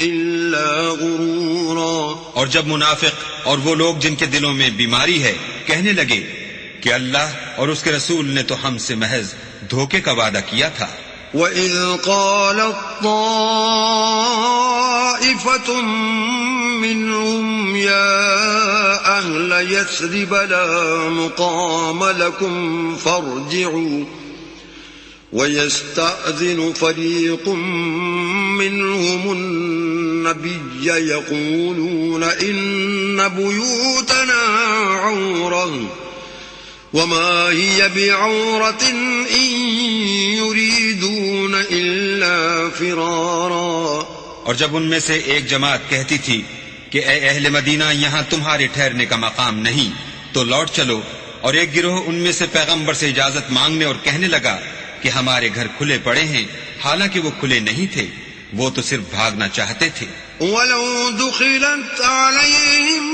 إِلَّا غُرُورًا. اور جب منافق اور وہ لوگ جن کے دلوں میں بیماری ہے کہنے لگے کہ اللہ اور اس کے رسول نے تو ہم سے محض دھوکے کا وعدہ کیا تھا. وَإِذْ قَالَتْ طَائِفَةٌ مِّنْهُمْ يَا أَهْلَ يَثْرِبَ لَا مُقَامَ لَكُمْ فَارْجِعُوا وَيَسْتَأْذِنُ فَرِيقٌ مِّنْهُمُ النَّبِيَّ يَقُولُونَ إِنَّ بُيُوتَنَا عَوْرَةٌ وَمَا هِيَ بِعَوْرَةٍ إِن يُرِيدُونَ إِلَّا فِرَارًا. اور جب ان میں سے ایک جماعت کہتی تھی کہ اے اہل مدینہ، یہاں تمہارے ٹھہرنے کا مقام نہیں، تو لوٹ چلو، اور ایک گروہ ان میں سے پیغمبر سے اجازت مانگنے اور کہنے لگا کہ ہمارے گھر کھلے پڑے ہیں، حالانکہ وہ کھلے نہیں تھے، وہ تو صرف بھاگنا چاہتے تھے. وَلَوْ دُخِلَتْ عَلَيْهِمْ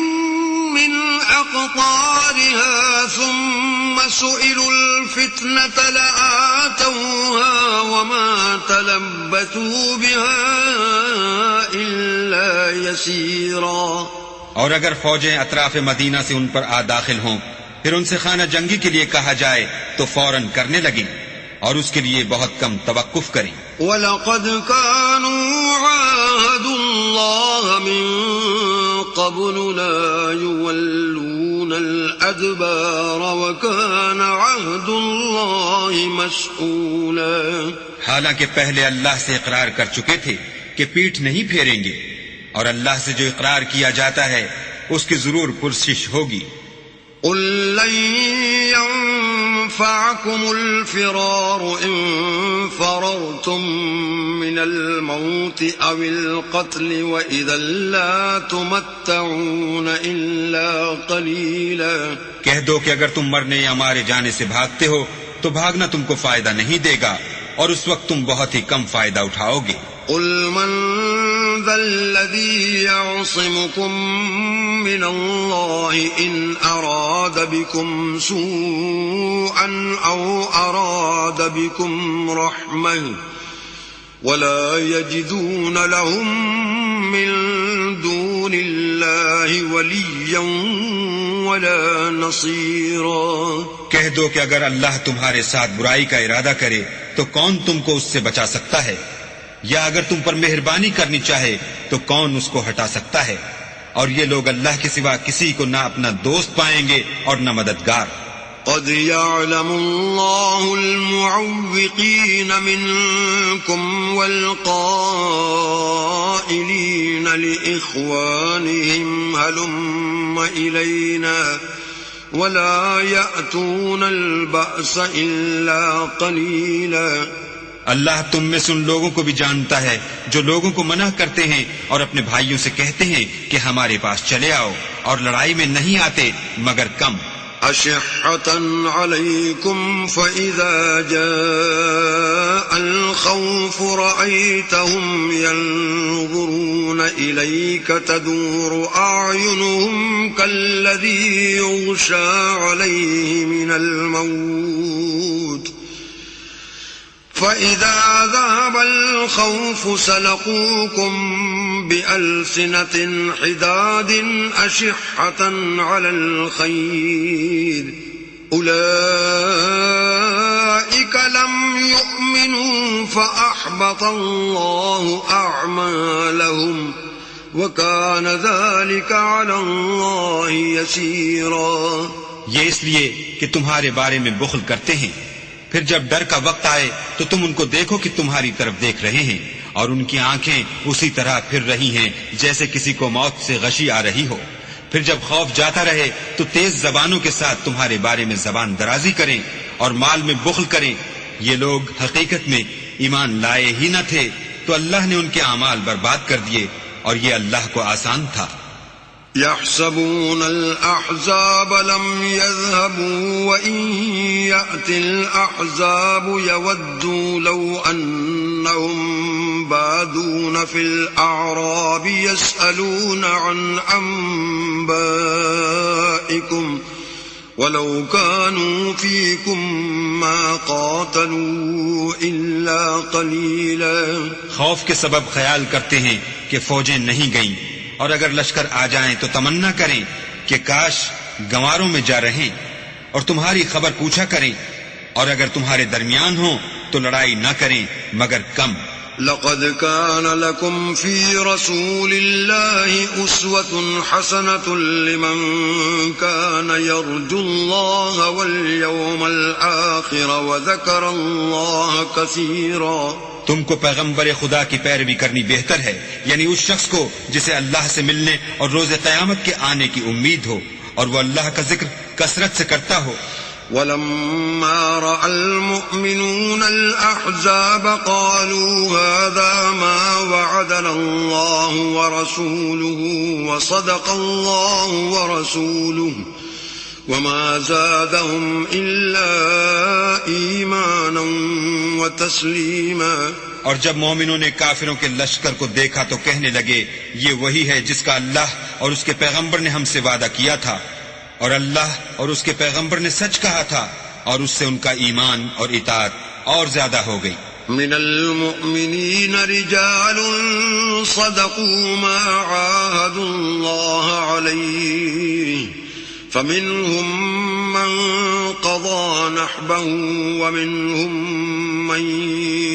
مِنْ أَقْطَارِهَا ثُمَّ سُئِلُوا الْفِتْنَةَ لَآتَوْهَا وَمَا تَلَبَّثُوا بِهَا إِلَّا يَسِيرًا. اور اگر فوجیں اطراف مدینہ سے ان پر داخل ہوں پھر ان سے خانہ جنگی کے لیے کہا جائے تو فوراً کرنے لگیں اور اس کے لیے بہت کم توقف کریں. وَلَقَدْ كَانُوا عَاهَدُوا اللَّهَ مِن قَبْلُ لَا يُوَلُّونَ الْأَدْبَارَ وَكَانَ عَهْدُ اللَّهِ مَسْئُولًا. حالانکہ پہلے اللہ سے اقرار کر چکے تھے کہ پیٹھ نہیں پھیریں گے، اور اللہ سے جو اقرار کیا جاتا ہے اس کی ضرور پرسش ہوگی. قُل لَّن يَنفَعَكُمُ الْفِرَارُ إِن فَرَرْتُم مِّنَ الْمَوْتِ أَوِ الْقَتْلِ وَإِذًا لَّا تُمَتَّعُونَ إِلَّا قَلِيلًا. کہہ دو کہ اگر تم مرنے یا مارے جانے سے بھاگتے ہو تو بھاگنا تم کو فائدہ نہیں دے گا، اور اس وقت تم بہت ہی کم فائدہ اٹھاؤ گے. قُلْ مَنْ ذَا الَّذِي يَعْصِمُكُم مِّنَ اللَّهِ إِنْ أَرَادَ بِكُمْ سُوءًا أَوْ أَرَادَ بِكُمْ رَحْمَةً وَلَا يَجِدُونَ لَهُم مِّن دُونِ اللَّهِ وَلِيًّا وَلَا نَصِيرًا. کہہ دو کہ اگر اللہ تمہارے ساتھ برائی کا ارادہ کرے تو کون تم کو اس سے بچا سکتا ہے، یا اگر تم پر مہربانی کرنی چاہے تو کون اس کو ہٹا سکتا ہے. اور یہ لوگ اللہ کے سوا کسی کو نہ اپنا دوست پائیں گے اور نہ مددگار. قد يعلم الله المعوقين منكم والقائلين لإخوانهم هلم إلينا ولا يأتون البأس إلا قليلا. اللہ تم میں سے ان لوگوں کو بھی جانتا ہے جو لوگوں کو منع کرتے ہیں اور اپنے بھائیوں سے کہتے ہیں کہ ہمارے پاس چلے آؤ، اور لڑائی میں نہیں آتے مگر کم. أشحة عليكم فإذا جاء الخوف رأيتهم ينظرون إليك تدور أعينهم كالذي يغشى عليه من الموت فإذا ذهب الخوف سلقوكم بألسنة حداد أشحة على الخير أولئك لم يؤمنوا فأحبط الله أعمالهم وكان ذلك على الله يسيرا. یہ اس لیے کہ تمہارے بارے میں بخل کرتے ہیں، پھر جب ڈر کا وقت آئے تو تم ان کو دیکھو کہ تمہاری طرف دیکھ رہے ہیں، اور ان کی آنکھیں اسی طرح پھر رہی ہیں جیسے کسی کو موت سے غشی آ رہی ہو. پھر جب خوف جاتا رہے تو تیز زبانوں کے ساتھ تمہارے بارے میں زبان درازی کریں اور مال میں بخل کریں. یہ لوگ حقیقت میں ایمان لائے ہی نہ تھے، تو اللہ نے ان کے اعمال برباد کر دیے، اور یہ اللہ کو آسان تھا. يحسبون الأحزاب لم يذهبوا وإن يأتي الأحزاب يودوا لو أنهم بادون في الأعراب يسألون عن أنبائكم ولو كانوا فيكم ما قاتلوا إلا قليلا. خوف کے سبب خیال کرتے ہیں کہ فوجیں نہیں گئیں، اور اگر لشکر آ جائیں تو تمنا کریں کہ کاش گنواروں میں جا رہیں اور تمہاری خبر پوچھا کریں، اور اگر تمہارے درمیان ہوں تو لڑائی نہ کریں مگر کم. لقد كان لكم في رسول الله أسوة حسنة لمن كان يرجو الله واليوم الآخر وذكر الله كثيرا. تم کو پیغمبر خدا کی پیروی کرنی بہتر ہے، یعنی اس شخص کو جسے اللہ سے ملنے اور روز قیامت کے آنے کی امید ہو، اور وہ اللہ کا ذکر کثرت سے کرتا ہو. ولما رأى المؤمنون الأحزاب قالوا هذا ما وعدنا الله ورسوله وصدق الله ورسوله وما زادهم إلا إيمانا وتسليما. اور جب مومنوں نے کافروں کے لشکر کو دیکھا تو کہنے لگے یہ وہی ہے جس کا اللہ اور اس کے پیغمبر نے ہم سے وعدہ کیا تھا، اور اللہ اور اس کے پیغمبر نے سچ کہا تھا، اور اس سے ان کا ایمان اور اطاعت اور زیادہ ہو گئی. من المؤمنين رجال صدقوا ما عاهدوا الله عليه فمنهم من قضى نحبه ومنهم من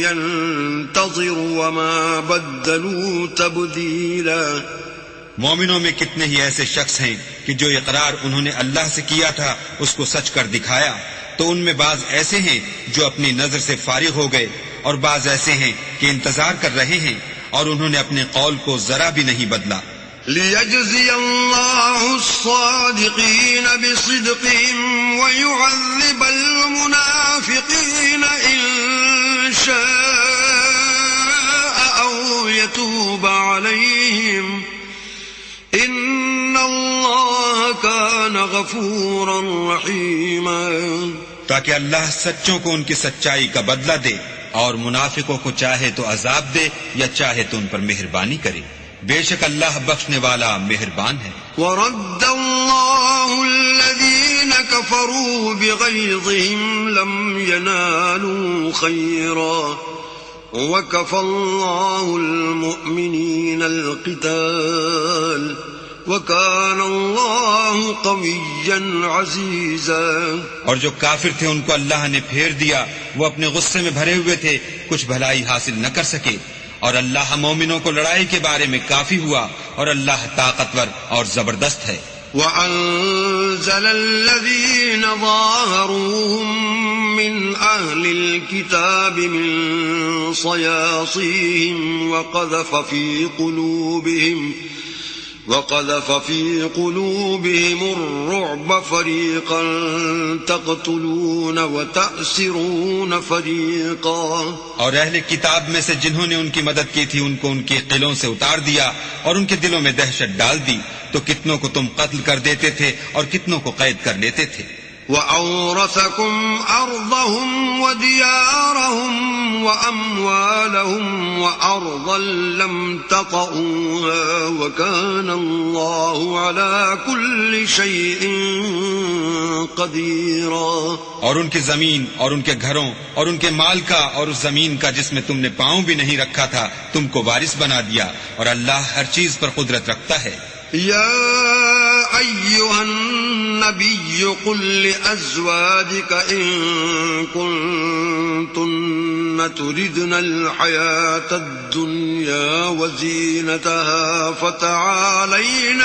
ينتظر وما بدلوا تبديلا. مومنوں میں کتنے ہی ایسے شخص ہیں کہ جو اقرار انہوں نے اللہ سے کیا تھا اس کو سچ کر دکھایا، تو ان میں بعض ایسے ہیں جو اپنی نظر سے فارغ ہو گئے، اور بعض ایسے ہیں کہ انتظار کر رہے ہیں اور انہوں نے اپنے قول کو ذرا بھی نہیں بدلا. ليجزي الله الصادقين بصدقهم ويعذب المنافقين إن شاء أو يتوب عليهم إن الله كان غفورا رحيما. تاکہ اللہ سچوں کو ان کی سچائی کا بدلہ دے اور منافقوں کو چاہے تو عذاب دے یا چاہے تو ان پر مہربانی کرے. بے شک اللہ بخشنے والا مہربان ہے. ورد الله الذين كفروا بغيظهم لم ينالوا خيرا وكفى الله المؤمنين القتال وكان الله قويا عزيزا. اور جو کافر تھے ان کو اللہ نے پھیر دیا، وہ اپنے غصے میں بھرے ہوئے تھے، کچھ بھلائی حاصل نہ کر سکے، اور اللہ مومنوں کو لڑائی کے بارے میں کافی ہوا، اور اللہ طاقتور اور زبردست ہے. وَأَنزَلَ الَّذِينَ ظَاهَرُوهُم مِّنْ أَهْلِ الْكِتَابِ مِنْ صَيَاصِيهِمْ وقذف في قلوبهم الرعب فريقا تقتلون وتأسرون فريقا. اور اہل کتاب میں سے جنہوں نے ان کی مدد کی تھی ان کو ان کے قلعوں سے اتار دیا اور ان کے دلوں میں دہشت ڈال دی، تو کتنوں کو تم قتل کر دیتے تھے اور کتنوں کو قید کر لیتے تھے. وَأَوْرَثَكُمْ أَرْضَهُمْ وَدِيَارَهُمْ وَأَمْوَالَهُمْ وَأَرْضًا لَّمْ تَطَئُوهَا وَكَانَ اللَّهُ عَلَى كُلِّ شَيْءٍ قَدِيرًا. اور ان کی زمین اور ان کے گھروں اور ان کے مال کا اور اس زمین کا جس میں تم نے پاؤں بھی نہیں رکھا تھا تم کو وارث بنا دیا، اور اللہ ہر چیز پر قدرت رکھتا ہے. يا أيها النبي قل لأزواجك إن كنتن تردن الحياة الدنيا وزينتها فتعالين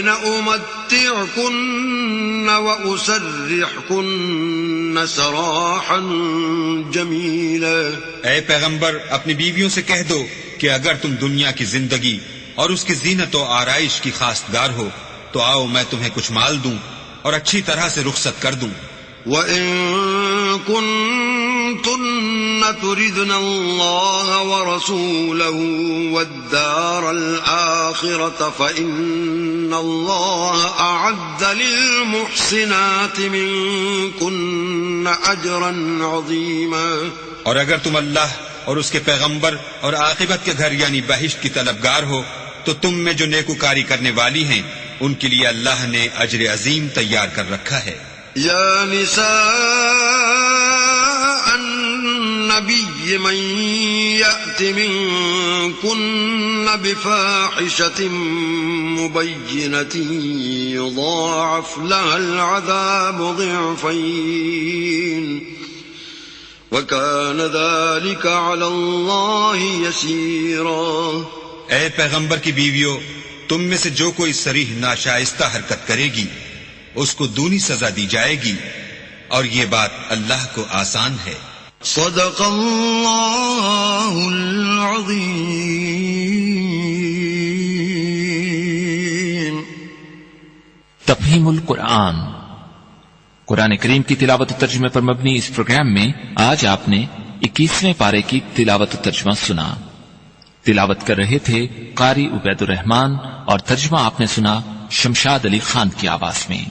أمتعكن وأسرحكن سراحا جميلا. اے پیغمبر اپنی بیویوں سے کہہ دو کہ اگر تم دنیا کی زندگی اور اس کی زینت و آرائش کی خواستگار ہو تو آؤ میں تمہیں کچھ مال دوں اور اچھی طرح سے رخصت کر دوں. وَإِن كُنتُنَّ تُرِدْنَ اللَّهَ وَرَسُولَهُ وَالدَّارَ الْآخِرَةَ فَإِنَّ اللَّهَ أَعَدَّ لِلْمُحْسِنَاتِ مِنكُنَّ أَجْرًا عَظِيمًا. اور اگر تم اللہ اور اس کے پیغمبر اور عاقبت کے گھر یعنی بہشت کی طلبگار ہو تو تم میں جو نیکوکاری کرنے والی ہیں ان کے لیے اللہ نے اجر عظیم تیار کر رکھا ہے. يا نساء النبي من يأت منكن بفاحشة مبينة يضاعف لها العذاب ضعفين وكان ذلك على الله يسيرا. اے پیغمبر کی بیویوں، تم میں سے جو کوئی صریح ناشائستہ حرکت کرے گی اس کو دونی سزا دی جائے گی، اور یہ بات اللہ کو آسان ہے. صدق اللہ العظیم. تفہیم القرآن، قرآن کریم کی تلاوت و ترجمے پر مبنی اس پروگرام میں آج آپ نے 21ویں پارے کی تلاوت و ترجمہ سنا. تلاوت کر رہے تھے قاری عبید الرحمان اور ترجمہ آپ نے سنا شمشاد علی خان کی آواز میں.